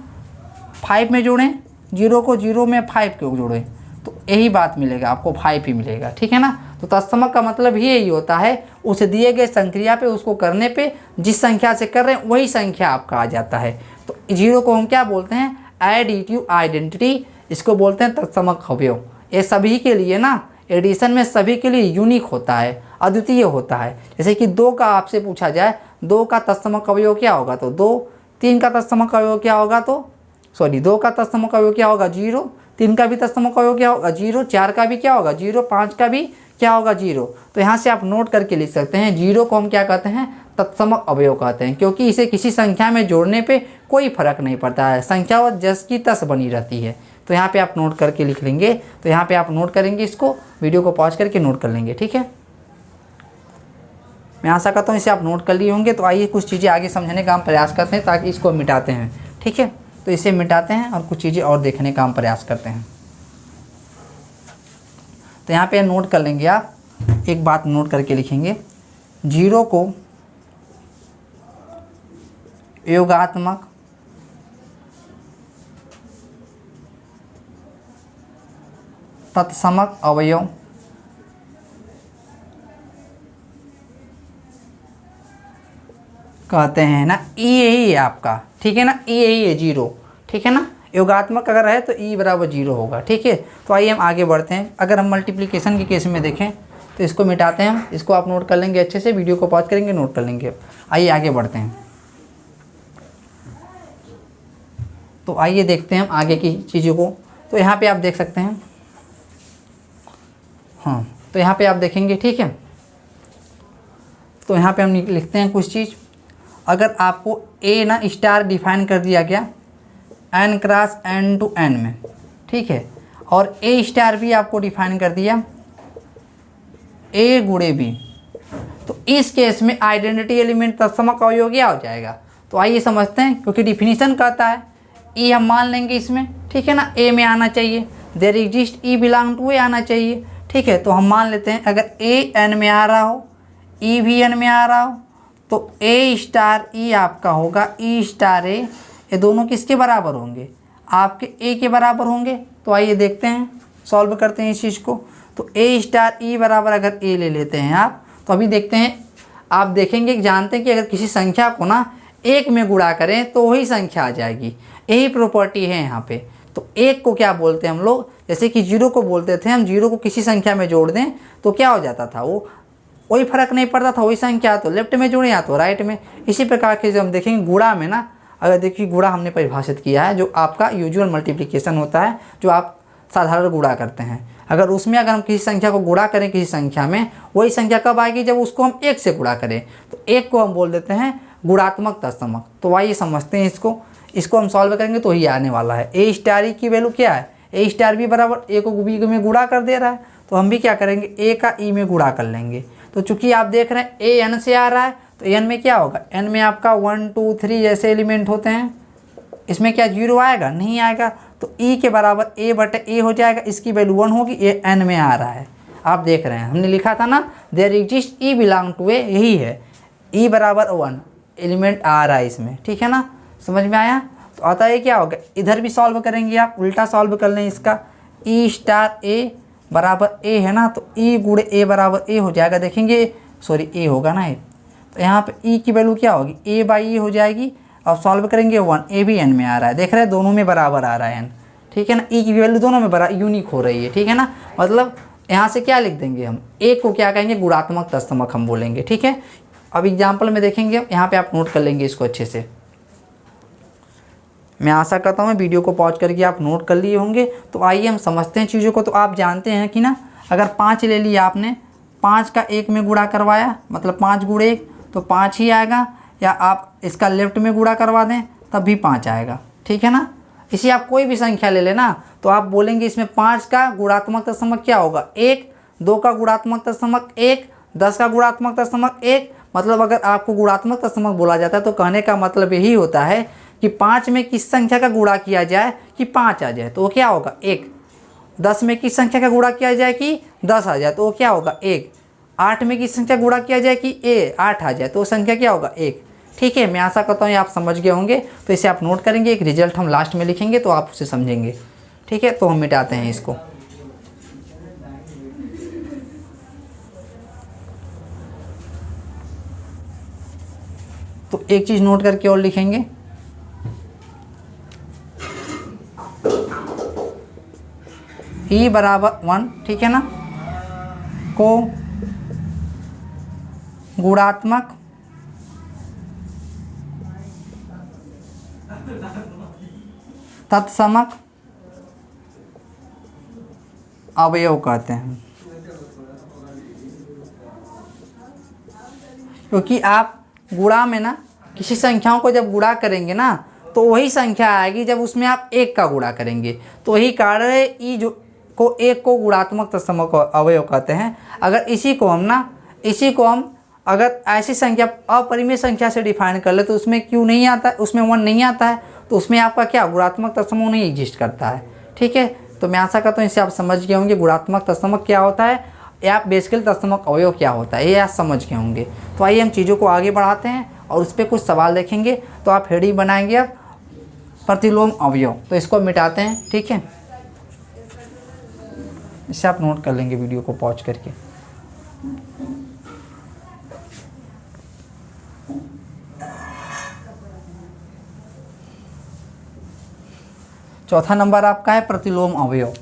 5 में जोड़ें 0 को, 0 में 5 को जोड़ें तो यही बात मिलेगा आपको, 5 ही मिलेगा, ठीक है ना। तो तत्समक का मतलब ही यही होता है, उस दिए गए संक्रिया पे, उसको करने पे जिस संख्या से कर रहे हैं वही संख्या आपका आ जाता है। तो 0 को हम क्या बोलते हैं, एडिटिव आइडेंटिटी, इसको बोलते हैं तत्समक अवयव। ये सभी के लिए ना, एडिशन में सभी के लिए यूनिक होता है, अद्वितीय होता है। जैसे कि 2 का आपसे पूछा जाए, 2 का तत्समक अवयव क्या होगा तो 2, 3 का तत्समक अवयव क्या होगा तो 2 का तत्समक अवयव क्या होगा 0, 3 का भी तत्समक अवयव क्या होगा 0, 4 का भी क्या होगा 0, 5 का भी क्या होगा 0। तो यहाँ से आप नोट करके लिख सकते हैं, 0 को हम क्या कहते हैं, तत्समक अवयव कहते हैं, क्योंकि इसे किसी संख्या में जोड़ने पे कोई फर्क नहीं पड़ता है, संख्या वो जस की तस बनी रहती है। तो यहाँ पे आप नोट करके लिख लेंगे, तो यहाँ पे आप नोट करेंगे, इसको वीडियो को पॉज करके नोट कर लेंगे, ठीक है। मैं आशा करता हूँ इसे आप नोट कर लिए होंगे। तो आइए कुछ चीज़ें आगे समझने का हम प्रयास करते हैं, ताकि इसको मिटाते हैं, ठीक है। तो इसे मिटाते हैं और कुछ चीज़ें और देखने का हम प्रयास करते हैं। तो यहाँ पे नोट कर लेंगे, आप एक बात नोट करके लिखेंगे, 0 को योगात्मक तत्समक अवयव कहते हैं ना। ई यही है आपका, ठीक है ना, ई यही है 0, ठीक है ना। योगात्मक अगर है तो ई बराबर 0 होगा, ठीक है। तो आइए हम आगे बढ़ते हैं। अगर हम मल्टीप्लिकेशन के केस में देखें तो इसको मिटाते हैं हम, इसको आप नोट कर लेंगे अच्छे से, वीडियो को पॉज करेंगे, नोट कर लेंगे। आइए आगे बढ़ते हैं। तो आइए देखते हैं हम आगे की चीज़ों को। तो यहाँ पे आप देख सकते हैं, हाँ, तो यहाँ पे आप देखेंगे, ठीक है। तो यहाँ पे हम लिखते हैं कुछ चीज़। अगर आपको ए ना स्टार डिफाइन कर दिया गया n cross n to n में, ठीक है, और ए स्टार भी आपको डिफाइन कर दिया a गुणे b, तो इस केस में आइडेंटिटी एलिमेंट तत्समक अवयव क्या हो जाएगा। तो आइए समझते हैं, क्योंकि डिफिनीशन कहता है ई हम मान लेंगे इसमें, ठीक है ना, ए में आना चाहिए, there exist e belong to A आना चाहिए, ठीक है। तो हम मान लेते हैं अगर ए n में आ रहा हो, ई भी n में आ रहा हो, तो ए स्टार ई आपका होगा ई स्टार ए, ये दोनों किसके बराबर होंगे, आपके ए के बराबर होंगे। तो आइए देखते हैं, सॉल्व करते हैं इस चीज़ को। तो ए स्टार ई बराबर अगर ए ले लेते हैं आप, तो अभी देखते हैं, आप देखेंगे, जानते हैं कि अगर किसी संख्या को ना 1 में गुणा करें तो वही संख्या आ जाएगी, यही प्रॉपर्टी है यहाँ पे। तो 1 को क्या बोलते हैं हम लोग, जैसे कि 0 को बोलते थे हम, 0 को किसी संख्या में जोड़ दें तो क्या हो जाता था, वो कोई फर्क नहीं पड़ता था, वही संख्या तो लेफ्ट में जोड़ें या तो राइट में। इसी प्रकार के जब हम देखेंगे गुणा में ना, अगर देखिए गुणा हमने परिभाषित किया है, जो आपका यूजुअल मल्टीप्लिकेशन होता है, जो आप साधारण गुणा करते हैं, अगर उसमें अगर हम किसी संख्या को गुणा करें किसी संख्या में, वही संख्या कब आएगी, जब उसको हम 1 से गुणा करें। तो 1 को हम बोल देते हैं गुणात्मक तत्समक। तो आइए समझते हैं इसको हम सॉल्व करेंगे तो ही आने वाला है। ए स्टार ई की वैल्यू क्या है, ए स्टार भी बराबर ए को बी में गुणा कर दे रहा है, तो हम भी क्या करेंगे, ए का ई में गुणा कर लेंगे। तो चूंकि आप देख रहे हैं ए एन से आ रहा है, तो एन में क्या होगा, एन में आपका 1 2 3 जैसे एलिमेंट होते हैं, इसमें क्या 0 आएगा, नहीं आएगा। तो ई के बराबर ए बटे ए हो जाएगा, इसकी वैल्यू 1 होगी, ये एन में आ रहा है। आप देख रहे हैं, हमने लिखा था ना, there exist e belong to A, यही है, ई बराबर 1 एलिमेंट आ रहा है इसमें, ठीक है ना, समझ में आया। तो आता है क्या होगा, इधर भी सॉल्व करेंगे, आप उल्टा सॉल्व कर लें इसका, ई स्टार ए बराबर ए है ना, तो ई गुणे ए बराबर ए हो जाएगा। देखेंगे, सॉरी ए होगा ना ये, तो यहाँ पे ई की वैल्यू क्या होगी, ए बाई ए हो जाएगी। अब सॉल्व करेंगे 1, ए भी एन में आ रहा है, देख रहे हैं दोनों में बराबर आ रहा है एन, ठीक है ना, ई की वैल्यू दोनों में बराबर यूनिक हो रही है, ठीक है ना। मतलब यहाँ से क्या लिख देंगे हम, एक को क्या कहेंगे, गुणात्मक तत्समक हम बोलेंगे, ठीक है। अब एग्जाम्पल में देखेंगे, यहाँ पे आप नोट कर लेंगे इसको अच्छे से। मैं आशा करता हूँ वीडियो को पॉज करके आप नोट कर लिए होंगे। तो आइए हम समझते हैं चीज़ों को। तो आप जानते हैं कि ना, अगर 5 ले लिया आपने, 5 का 1 में गुणा करवाया, मतलब 5 गुणे 1 तो 5 ही आएगा, या आप इसका लेफ्ट में गुणा करवा दें तब भी 5 आएगा, ठीक है ना। इसी आप कोई भी संख्या ले लेना तो आप बोलेंगे इसमें 5 का गुणात्मक दशमलव क्या होगा 1, 2 का गुणात्मक दशमलव 1, 10 का गुणात्मक दशमलव 1। मतलब अगर आपको गुणात्मक दशमलव बोला जाता है तो कहने का मतलब यही होता है कि 5 में किस संख्या का गुणा किया जाए कि 5 आ जाए तो वो क्या होगा 1। 10 में किस संख्या का गुणा किया जाए कि 10 आ जाए तो वो क्या होगा 1। 8 में किस संख्या गुणा किया जाए कि 8 आ जाए तो वो संख्या क्या होगा 1। ठीक है, मैं आशा करता हूँ आप समझ गए होंगे। तो इसे आप नोट करेंगे, एक रिजल्ट हम लास्ट में लिखेंगे तो आप उसे समझेंगे। ठीक है, तो हम मिटाते हैं इसको। तो एक चीज़ नोट करके और लिखेंगे, ई बराबर 1, ठीक है ना, को गुणात्मक तत्समक अवयव कहते हैं। क्योंकि आप गुणा में ना किसी संख्याओं को जब गुणा करेंगे ना तो वही संख्या आएगी जब उसमें आप 1 का गुणा करेंगे। तो वही कारण है ई जो को 1 को गुणात्मक तत्समक अवयव कहते हैं। अगर इसी को हम अगर ऐसी संख्या अपरिमेय संख्या से डिफाइन कर ले तो उसमें क्यों नहीं आता है, उसमें 1 नहीं आता है, तो उसमें आपका क्या गुणात्मक तत्समक नहीं एग्जिस्ट करता है। ठीक है, तो मैं आशा करता हूँ इससे आप समझ गए होंगे गुणात्मक तत्समक क्या होता है या बेसिकली तत्समक अवयव क्या होता है, ये आप समझ गए होंगे। तो आइए हम चीज़ों को आगे बढ़ाते हैं और उस पर कुछ सवाल देखेंगे। तो आप हेडिंग बनाएंगे अब प्रतिलोम अवयव, तो इसको मिटाते हैं। ठीक है, इसे आप नोट कर लेंगे वीडियो को पॉज करके। चौथा नंबर आपका है प्रतिलोम अवयव।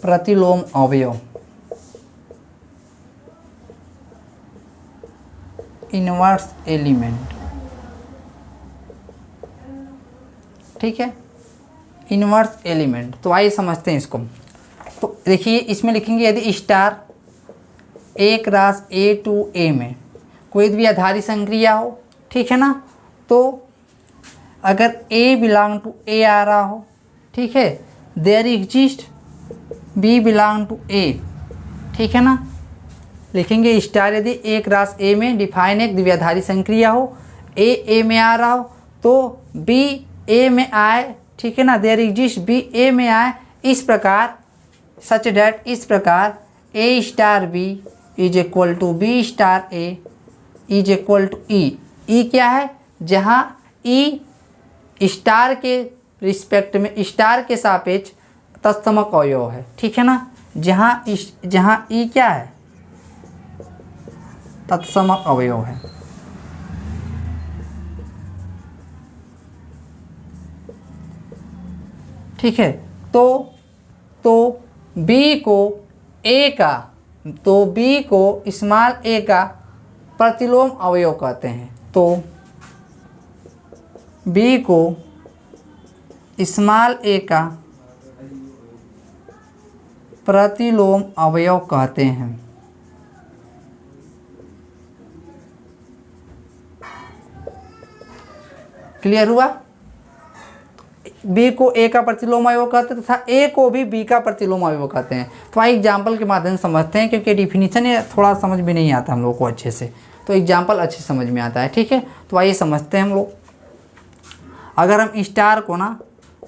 प्रतिलोम अवयव इनवर्स एलिमेंट। ठीक है, इनवर्स एलिमेंट। तो आइए समझते हैं इसको। तो देखिए इसमें लिखेंगे यदि स्टार एक रास ए टू ए में कोई भी आधारी संक्रिया हो, ठीक है ना, तो अगर ए बिलोंग टू ए आ रहा हो, ठीक है, there exist b belong to A, ठीक है ना, लिखेंगे स्टार यदि एक रास ए में डिफाइन एक द्विआधारी संक्रिया हो, ए में आ रहा हो तो बी ए में आए, ठीक है ना, देयर एग्जिस्ट बी ए में आए, इस प्रकार सच डैट इस प्रकार a star b is equal to b star a is equal to e. E क्या है, जहाँ ई स्टार के रिस्पेक्ट में स्टार के सापेक्ष तत्समक अवयव है, ठीक है ना, जहाँ ई क्या है तत्समक अवयव है। ठीक है, तो बी को ए का, तो बी को स्मॉल ए का प्रतिलोम अवयव कहते हैं। तो बी को स्मॉल ए का प्रतिलोम अवयव कहते हैं। क्लियर हुआ? बी को ए का प्रतिलोम अवयव कहते हैं तथा ए को भी बी का प्रतिलोम अवयव कहते हैं। तो आइए एग्जाम्पल के माध्यम से समझते हैं, क्योंकि डिफिनीशन ये थोड़ा समझ में नहीं आता हम लोग को अच्छे से, तो एग्जाम्पल अच्छे समझ में आता है। ठीक है, तो आइए समझते हैं हम लोग। अगर हम स्टार को ना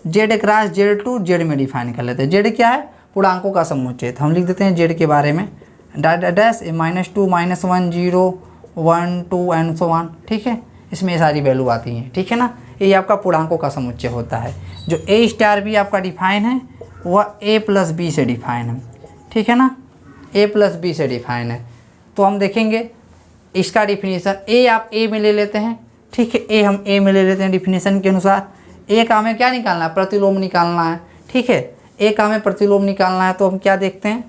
Z cross Z to Z में डिफाइन कर लेते हैं। जेड क्या है, पूर्णांकों का समुच्चय। तो हम लिख देते हैं जेड के बारे में डैश -2 -1 0 1 2 एंड सो ऑन। ठीक है, इसमें ये सारी वैल्यू आती हैं। ठीक है ना, ये आपका पूर्णांकों का समुच्चय होता है। जो ए स्टार भी आपका डिफाइन है वह ए प्लस बी से डिफाइन है। ठीक है ना, ए प्लस बी से डिफाइन है। तो हम देखेंगे इसका डिफिनीसन, ए आप ए में ले लेते हैं। ठीक है, ए हम ए में ले लेते हैं डिफिनीसन के अनुसार। ए का हमें क्या निकालना है, प्रतिलोम निकालना है। ठीक है, ए का हमें प्रतिलोम निकालना है। तो हम क्या देखते हैं,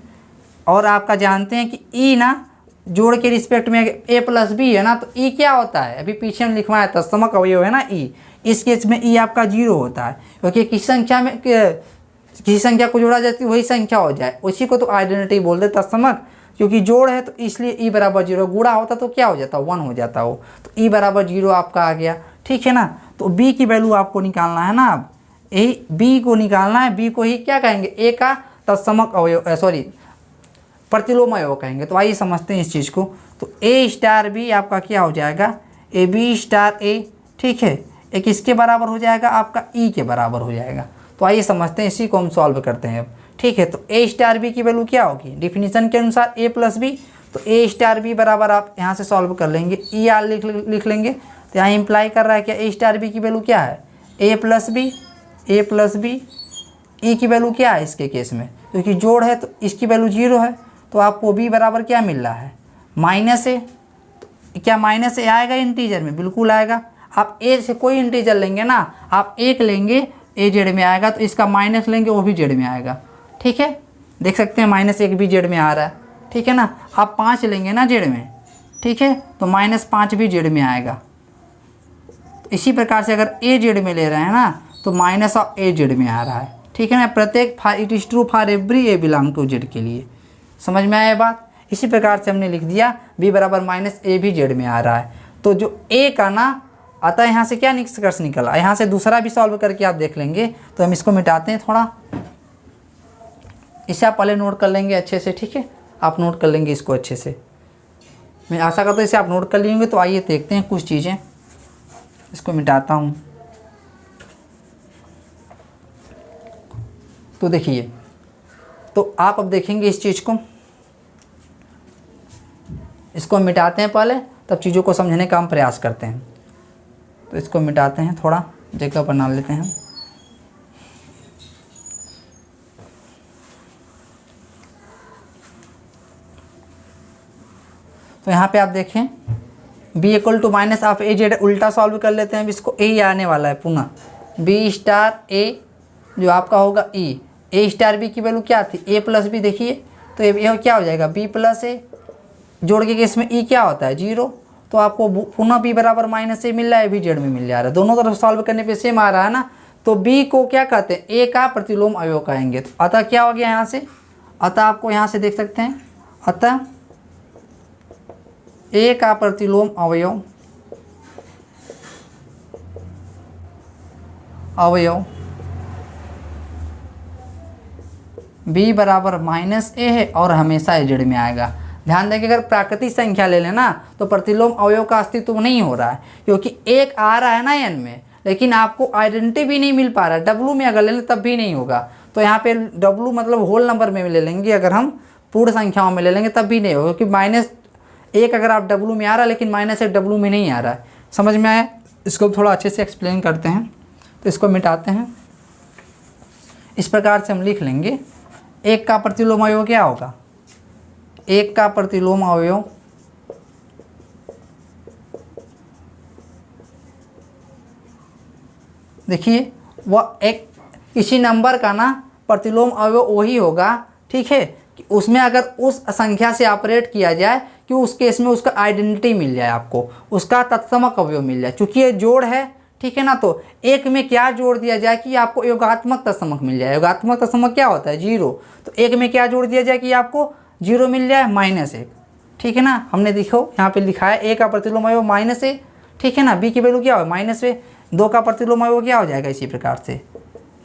और आपका जानते हैं कि ई ना जोड़ के रिस्पेक्ट में ए प्लस बी है ना, तो ई क्या होता है, अभी पीछे हम लिखवाया तत्समक अवयव है ना ई। इस केस में ई आपका 0 होता है, क्योंकि किस संख्या में किसी संख्या को जोड़ा जाती है वही संख्या हो जाए, उसी को तो आइडेंटिटी बोलते तत्समक, क्योंकि जोड़ है तो इसलिए ई बराबर 0, गुणा होता तो क्या हो जाता 1 हो जाता हो, तो ई बराबर 0 आपका आ गया। ठीक है ना, तो बी की वैल्यू आपको निकालना है ना, अब यही बी को निकालना है, बी को ही क्या कहेंगे ए का तत्समक अवयव सॉरी प्रतिलोम अवयव कहेंगे। तो आइए समझते हैं इस चीज़ को। तो ए स्टार बी आपका क्या हो जाएगा ए बी स्टार ए, ठीक है, एक इसके बराबर हो जाएगा आपका ई के बराबर हो जाएगा। तो आइए समझते हैं, इसी को हम सॉल्व करते हैं अब। ठीक है, तो ए स्टार बी की वैल्यू क्या होगी डिफिनीशन के अनुसार ए प्लस बी, तो ए स्टार बी बराबर आप यहाँ से सॉल्व कर लेंगे ई आर लिख लेंगे। तो यहाँ इम्प्लाई कर रहा है क्या ए स्टार बी की वैल्यू क्या है ए प्लस बी, ई की वैल्यू क्या है इसके केस में, क्योंकि जोड़ है तो इसकी वैल्यू 0 है, तो आपको बी बराबर क्या मिल रहा है माइनस ए। तो क्या माइनस ए आएगा इंटीजर में, बिल्कुल आएगा। आप ए से कोई इंटीजर लेंगे ना, आप 1 लेंगे ए जेड में आएगा, तो इसका माइनस लेंगे वो भी जेड में आएगा। ठीक है, देख सकते हैं -1 भी जेड में आ रहा है। ठीक है ना, आप 5 लेंगे ना जेड में, ठीक है, तो -5 भी जेड में आएगा। तो इसी प्रकार से अगर ए जेड में ले रहे हैं ना तो माइनस ऑफ ए जेड में आ रहा है। ठीक है ना, प्रत्येक it is true for every A belong to Z के लिए। समझ में आया बात। इसी प्रकार से हमने लिख दिया बी बराबर -a भी जेड में आ रहा है। तो जो ए का ना अतः यहाँ से क्या निष्कर्ष निकला, यहाँ से दूसरा भी सॉल्व करके आप देख लेंगे। तो हम इसको मिटाते हैं थोड़ा, इसे आप पहले नोट कर लेंगे अच्छे से। ठीक है, आप नोट कर लेंगे इसको अच्छे से, मैं आशा करता हूँ इसे आप नोट कर लेंगे। तो आइए देखते हैं कुछ चीज़ें, इसको मिटाता हूँ। तो देखिए, तो आप अब देखेंगे इस चीज़ को, इसको मिटाते हैं पहले, तब चीज़ों को समझने का हम प्रयास करते हैं। तो इसको मिटाते हैं, थोड़ा जगह बना लेते हैं। तो यहाँ पे आप देखें b = -a उल्टा सॉल्व कर लेते हैं। अब इसको ए ही आने वाला है पुनः, b स्टार ए जो आपका होगा ई, ए स्टार बी की वैल्यू क्या थी ए प्लस बी। देखिए तो ये क्या हो जाएगा बी प्लस ए, जोड़ के केस में ई क्या होता है 0, तो आपको पुनः बी बराबर -a मिल रहा है, भी जेड में मिल जा रहा है। दोनों तरफ सॉल्व करने पे सेम आ रहा है ना। तो बी को क्या कहते हैं ए का प्रतिलोम अवयव कहेंगे। तो अतः क्या हो गया यहाँ से, अतः आपको यहाँ से देख सकते हैं, अतः ए का प्रतिलोम अवयव b बराबर -a है और हमेशा ए जेड में आएगा। ध्यान दें कि अगर प्राकृतिक संख्या ले लेना तो प्रतिलोम अवयव का अस्तित्व नहीं हो रहा है, क्योंकि एक आ रहा है ना n में, लेकिन आपको आइडेंटिटी भी नहीं मिल पा रहा है। w में अगर ले लें तब भी नहीं होगा। तो यहाँ पे w मतलब होल नंबर में ले लेंगे, अगर हम पूर्ण संख्याओं में ले लेंगे तब भी नहीं होगा, क्योंकि -1 अगर आप w में आ रहा है लेकिन -1 w में नहीं आ रहा है। समझ में आया। इसको थोड़ा अच्छे से एक्सप्लेन करते हैं। तो इसको मिटाते हैं, इस प्रकार से हम लिख लेंगे 1 का प्रतिलोम अवयव क्या होगा, 1 का प्रतिलोम अवयव देखिए वह एक किसी नंबर का ना प्रतिलोम अवयव वही होगा, ठीक है, कि उसमें अगर उस संख्या से ऑपरेट किया जाए कि उस केस में उसका आइडेंटिटी मिल जाए, आपको उसका तत्समक अवयव मिल जाए। चूँकि ये जोड़ है, ठीक है ना, तो 1 में क्या जोड़ दिया जाए कि आपको योगात्मक तत्समक मिल जाए। योगात्मक तत्समक क्या होता है 0, तो 1 में क्या जोड़ दिया जाए कि आपको 0 मिल जाए -1। ठीक है ना, हमने देखो यहाँ पे लिखा है a का प्रतिलोम अवयव -a, ठीक है ना, b की वैल्यू क्या हो -a, 2 का प्रतिलोम अवयव क्या हो जाएगा इसी प्रकार से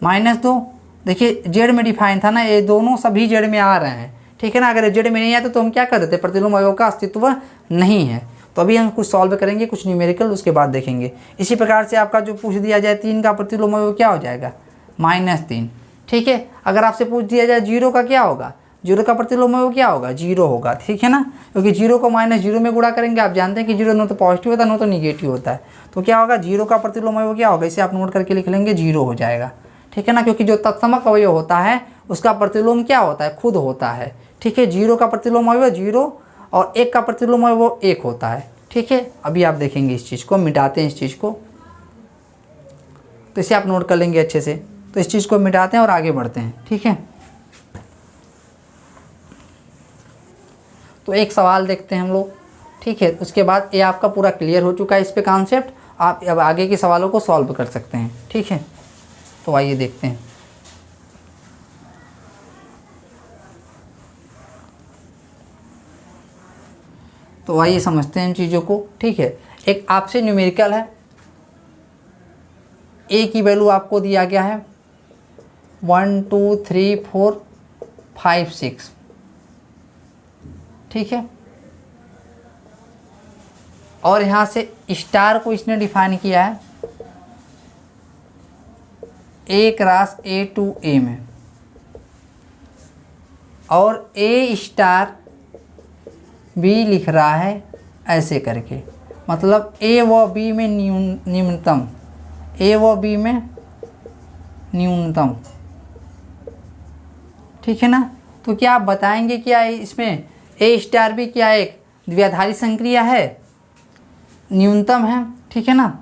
-2। देखिए जेड में डिफाइन था ना, ये दोनों सभी जेड में आ रहे हैं, ठीक है ना। अगर जेड में नहीं आते तो हम क्या कर देते, प्रतिलोम अवयव का अस्तित्व नहीं है। तो अभी हम कुछ सॉल्व करेंगे, कुछ न्यूमेरिकल, उसके बाद देखेंगे। इसी प्रकार से आपका जो पूछ दिया जाए 3 का प्रतिलोम अवयव क्या हो जाएगा -3, ठीक है। अगर आपसे पूछ दिया जाए 0 का क्या होगा, 0 का प्रतिलोम अवयव क्या होगा 0 होगा, ठीक है ना, क्योंकि 0 को -0 में गुणा करेंगे। आप जानते हैं कि 0 न तो पॉजिटिव होता है न तो निगेटिव होता है। तो क्या होगा 0 का प्रतिलोम अवयव क्या होगा, इसे आप नोट करके लिख लेंगे 0 हो जाएगा, ठीक है ना, क्योंकि जो तत्समक अवयव होता है उसका प्रतिलोम क्या होता है, खुद होता है, ठीक है। 0 का प्रतिलोम अवयव 0 और 1 का प्रतिलोम अवयव 1 होता है, ठीक है। अभी आप देखेंगे इस चीज़ को, मिटाते हैं इस चीज़ को, तो इसे आप नोट कर लेंगे अच्छे से। तो इस चीज़ को मिटाते हैं और आगे बढ़ते हैं, ठीक है। तो एक सवाल देखते हैं हम लोग, ठीक है, उसके बाद ये आपका पूरा क्लियर हो चुका है इस पे कॉन्सेप्ट। आप अब आगे के सवालों को सॉल्व कर सकते हैं, ठीक है। तो आइए देखते हैं। तो आइए समझते हैं इन चीज़ों को। ठीक है, एक आपसे न्यूमेरिकल है, ए की वैल्यू आपको दिया गया है 1 2 3 4 5 6। ठीक है, और यहाँ से स्टार को इसने डिफाइन किया है ए क्रॉस ए टू ए में, और ए स्टार बी लिख रहा है ऐसे करके, मतलब ए व बी में न्यूनतम, ए व बी में न्यूनतम। ठीक है ना, तो क्या आप बताएंगे क्या इसमें ए स्टार बी क्या एक द्विआधारी संक्रिया है, न्यूनतम है। ठीक है ना,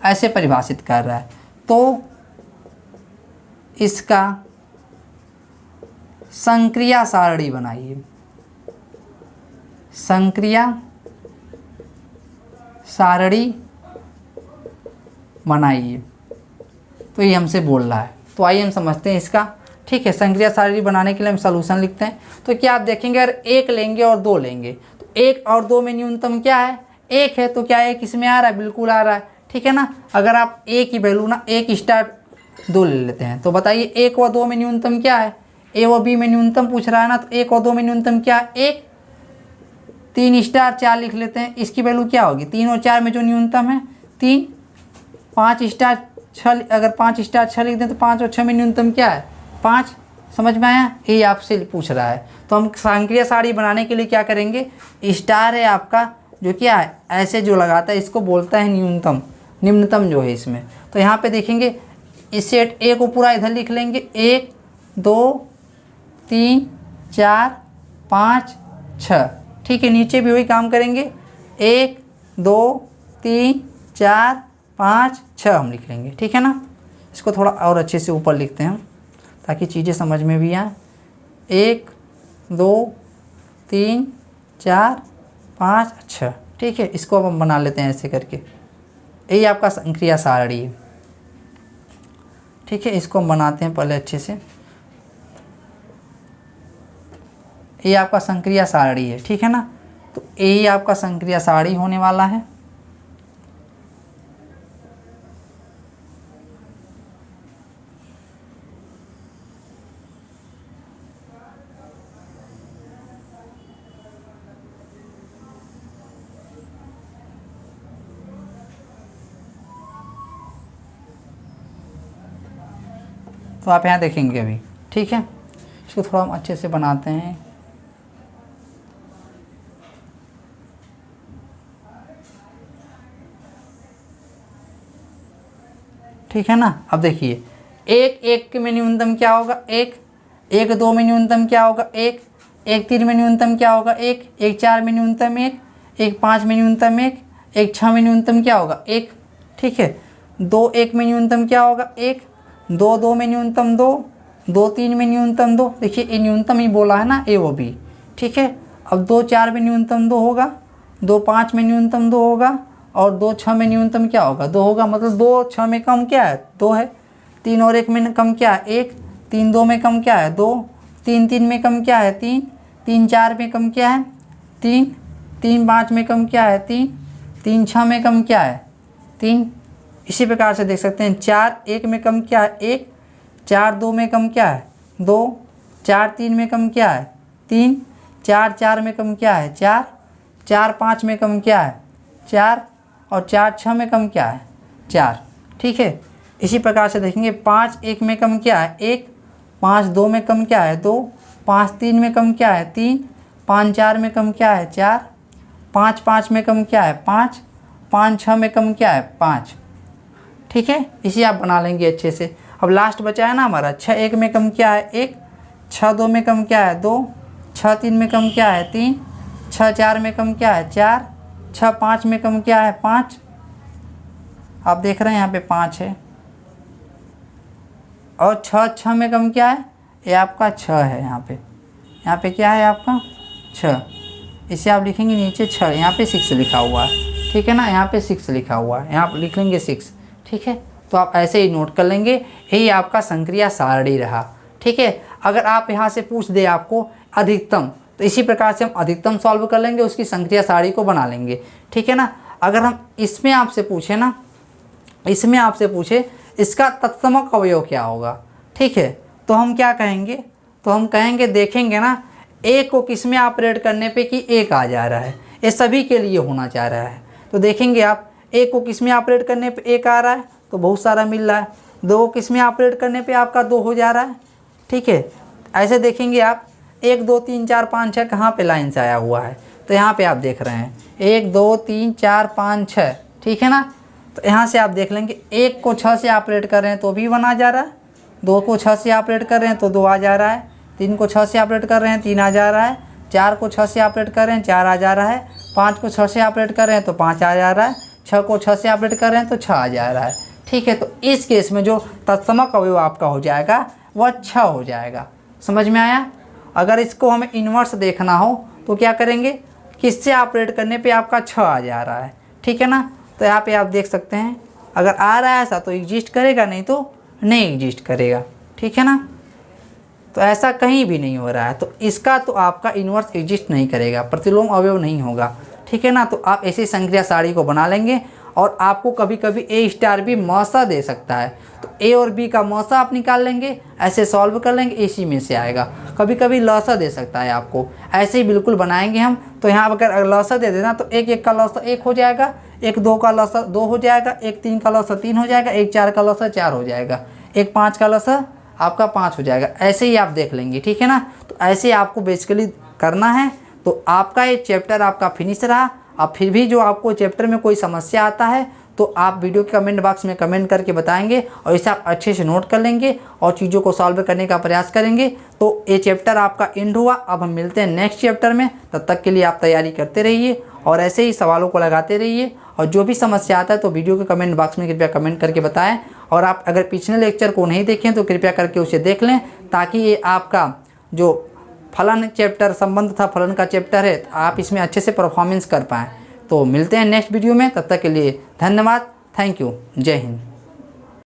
ऐसे परिभाषित कर रहा है। तो इसका संक्रिया सारणी बनाइए, संक्रिया सारणी बनाइए, तो ये हमसे बोल रहा है। तो आइए हम समझते हैं इसका। ठीक है, संक्रिया सारणी बनाने के लिए हम सॉल्यूशन लिखते हैं। तो क्या आप देखेंगे, अगर एक लेंगे और दो लेंगे तो एक और दो में न्यूनतम क्या है, एक है, तो क्या एक इसमें आ रहा है, बिल्कुल आ रहा है। ठीक है ना, अगर आप ए की वैल्यू ना एक स्टार दो ले लेते हैं तो बताइए एक व दो में न्यूनतम क्या है, ए व बी में न्यूनतम पूछ रहा है ना, तो एक और दो में न्यूनतम क्या है, एक। 3 स्टार 4 लिख लेते हैं, इसकी वैल्यू क्या होगी, 3 और 4 में जो न्यूनतम है 3। 5 स्टार 6, अगर 5 स्टार 6 लिख दें तो 5 और 6 में न्यूनतम क्या है, 5। समझ में आया, ये आपसे पूछ रहा है। तो हम संक्रिया सारणी बनाने के लिए क्या करेंगे, स्टार है आपका जो क्या है ऐसे जो लगाता है इसको बोलता है न्यूनतम, निम्नतम जो है इसमें। तो यहाँ पे देखेंगे इस सेट ए को पूरा इधर लिख लेंगे, 1 2 3 4 5 6। ठीक है, नीचे भी वही काम करेंगे, 1 2 3 4 5 6 हम लिख लेंगे। ठीक है ना, इसको थोड़ा और अच्छे से ऊपर लिखते हैं ताकि चीज़ें समझ में भी आए। 1 2 3 4 5 6। ठीक है, इसको अब हम बना लेते हैं ऐसे करके, यही आपका संक्रिया सारणी है। ठीक है, इसको हम बनाते हैं पहले अच्छे से, ये आपका संक्रिया सारणी है। ठीक है ना, तो यही आपका संक्रिया सारणी होने वाला है। तो आप यहाँ देखेंगे अभी। ठीक है, इसको थोड़ा हम अच्छे से बनाते हैं। ठीक है ना, अब देखिए एक एक में न्यूनतम क्या होगा, एक। एक दो में न्यूनतम क्या होगा, एक। एक 3 में न्यूनतम क्या होगा, एक। एक 4 में न्यूनतम एक। एक 5 में न्यूनतम एक। एक 6 में न्यूनतम क्या होगा, एक। ठीक है, 2 1 में न्यूनतम क्या होगा, एक। 2 2 में न्यूनतम 2। 2 3 में न्यूनतम 2। देखिए ये न्यूनतम ही बोला है ना, ए वो बी। ठीक है, अब 2 4 में न्यूनतम 2 होगा, 2 5 में न्यूनतम 2 होगा, और 2 6 में न्यूनतम क्या होगा, 2 होगा। मतलब 2 6 में कम क्या है, 2 है। 3 और 1 में कम क्या है, 1। 3 2 में कम क्या है, 2। 3 3 में कम क्या है, 3। 3 4 में कम क्या है, 3। 3 5 में कम क्या है, 3। 3 6 में कम क्या है, 3। इसी प्रकार से देख सकते हैं 4 1 में कम क्या है, 1। 4 2 में कम क्या है, 2। 4 3 में कम क्या है, 3। 4 4 में कम क्या है, 4। 4 5 में कम क्या है, 4। और 4 6 में कम क्या है, 4। ठीक है, इसी प्रकार से देखेंगे 5 1 में कम क्या है, 1। 5 2 में कम क्या है, 2। 5 3 में कम क्या है, 3। 5 4 में कम क्या है, 4। 5 5 में कम क्या है, 5। 5 6 में कम क्या है, 5। ठीक है, इसी आप बना लेंगे अच्छे से। अब लास्ट बचा है ना हमारा 6 1 में कम क्या है, 1। 6 2 में कम क्या है, 2। 6 3 में कम क्या है, 3। 6 4 में कम क्या है, 4। 6 5 में कम क्या है, 5। आप देख रहे हैं यहाँ पे 5 है। और 6 6 में कम क्या है, ये आपका 6 है। यहाँ पे क्या है आपका 6। इसे आप लिखेंगे नीचे 6, यहाँ पे 6 लिखा हुआ है। ठीक है ना, यहाँ पे 6 लिखा हुआ है, यहाँ आप लिख लेंगे 6। ठीक है, तो आप ऐसे ही नोट कर लेंगे, यही आपका संक्रिया सारणी रहा। ठीक है, अगर आप यहाँ से पूछ दे आपको अधिकतम, तो इसी प्रकार से हम अधिकतम सॉल्व कर लेंगे, उसकी संक्रिया सारणी को बना लेंगे, ठीक है ना। अगर हम इसमें आपसे पूछे ना, इसमें आपसे पूछे इसका तत्समक अवयव क्या होगा, ठीक है, तो हम क्या कहेंगे, तो हम कहेंगे देखेंगे ना एक को किस में ऑपरेट करने पे कि एक आ जा रहा है, ये सभी के लिए होना चाह रहा है। तो देखेंगे आप एक को किस में ऑपरेट करने पे एक आ रहा है तो बहुत सारा मिल रहा है, दो को किस में ऑपरेट करने पे आपका दो हो जा रहा है, ठीक है। ऐसे देखेंगे आप 1 2 3 4 5 6 कहाँ पे लाइन से आया हुआ है, तो यहाँ पे आप देख रहे हैं 1 2 3 4 5 6, ठीक है ना। तो यहाँ से आप देख लेंगे 1 को 6 से ऑपरेट कर रहे हैं तो भी 1 आ जा रहा है, 2 को 6 से ऑपरेट कर रहे हैं तो 2 आ जा रहा है, 3 को 6 से ऑपरेट कर रहे हैं 3 आ जा रहा है, 4 को 6 से ऑपरेट कर रहे हैं 4 आ जा रहा है, 5 को 6 से ऑपरेट कर रहे हैं तो 5 आ जा रहा है, 6 को 6 से ऑपरेट कर रहे हैं तो 6 आ जा रहा है, ठीक है। तो इस केस में जो तत्समक अवयव आपका हो जाएगा वह 6 हो जाएगा। समझ में आया। अगर इसको हमें इन्वर्स देखना हो तो क्या करेंगे, किससे ऑपरेट करने पे आपका 6 आ जा रहा है, ठीक है ना। तो यहाँ पे आप देख सकते हैं अगर आ रहा है ऐसा तो एग्जिस्ट करेगा, नहीं तो नहीं एग्जिस्ट करेगा, ठीक है ना। तो ऐसा कहीं भी नहीं हो रहा है तो इसका तो आपका इन्वर्स एग्जिस्ट नहीं करेगा, प्रतिलोम अवयव नहीं होगा, ठीक है ना। तो आप ऐसी संक्रिया सारणी को बना लेंगे और आपको कभी कभी ए स्टार भी मौसा दे सकता है, तो ए और बी का मौसा आप निकाल लेंगे, ऐसे सॉल्व कर लेंगे, इसी में से आएगा। कभी कभी लौसा दे सकता है आपको, ऐसे ही बिल्कुल बनाएंगे हम। तो यहाँ अगर लौसा दे देना तो 1 1 का लौसा 1 हो जाएगा, 1 2 का लौसा 2 हो जाएगा, 1 3 का लौसा 3 हो जाएगा, 1 4 का लौसा 4 हो जाएगा, 1 5 का लौसा आपका 5 हो जाएगा। ऐसे ही आप देख लेंगे, ठीक है ना। तो ऐसे आपको बेसिकली करना है। तो आपका ये चैप्टर आपका फिनिश रहा। अब फिर भी जो आपको चैप्टर में कोई समस्या आता है तो आप वीडियो के कमेंट बॉक्स में कमेंट करके बताएंगे और इसे आप अच्छे से नोट कर लेंगे और चीज़ों को सॉल्व करने का प्रयास करेंगे। तो ये चैप्टर आपका एंड हुआ। अब हम मिलते हैं नेक्स्ट चैप्टर में, तब तक के लिए आप तैयारी करते रहिए और ऐसे ही सवालों को लगाते रहिए। और जो भी समस्या आता है तो वीडियो के कमेंट बॉक्स में कृपया कमेंट करके बताएं। और आप अगर पिछले लेक्चर को नहीं देखें तो कृपया करके उसे देख लें, ताकि ये आपका जो फलन चैप्टर संबंध था, फलन का चैप्टर है, आप इसमें अच्छे से परफॉर्मेंस कर पाएँ। तो मिलते हैं नेक्स्ट वीडियो में, तब तक के लिए धन्यवाद। Thank you. जय हिंद।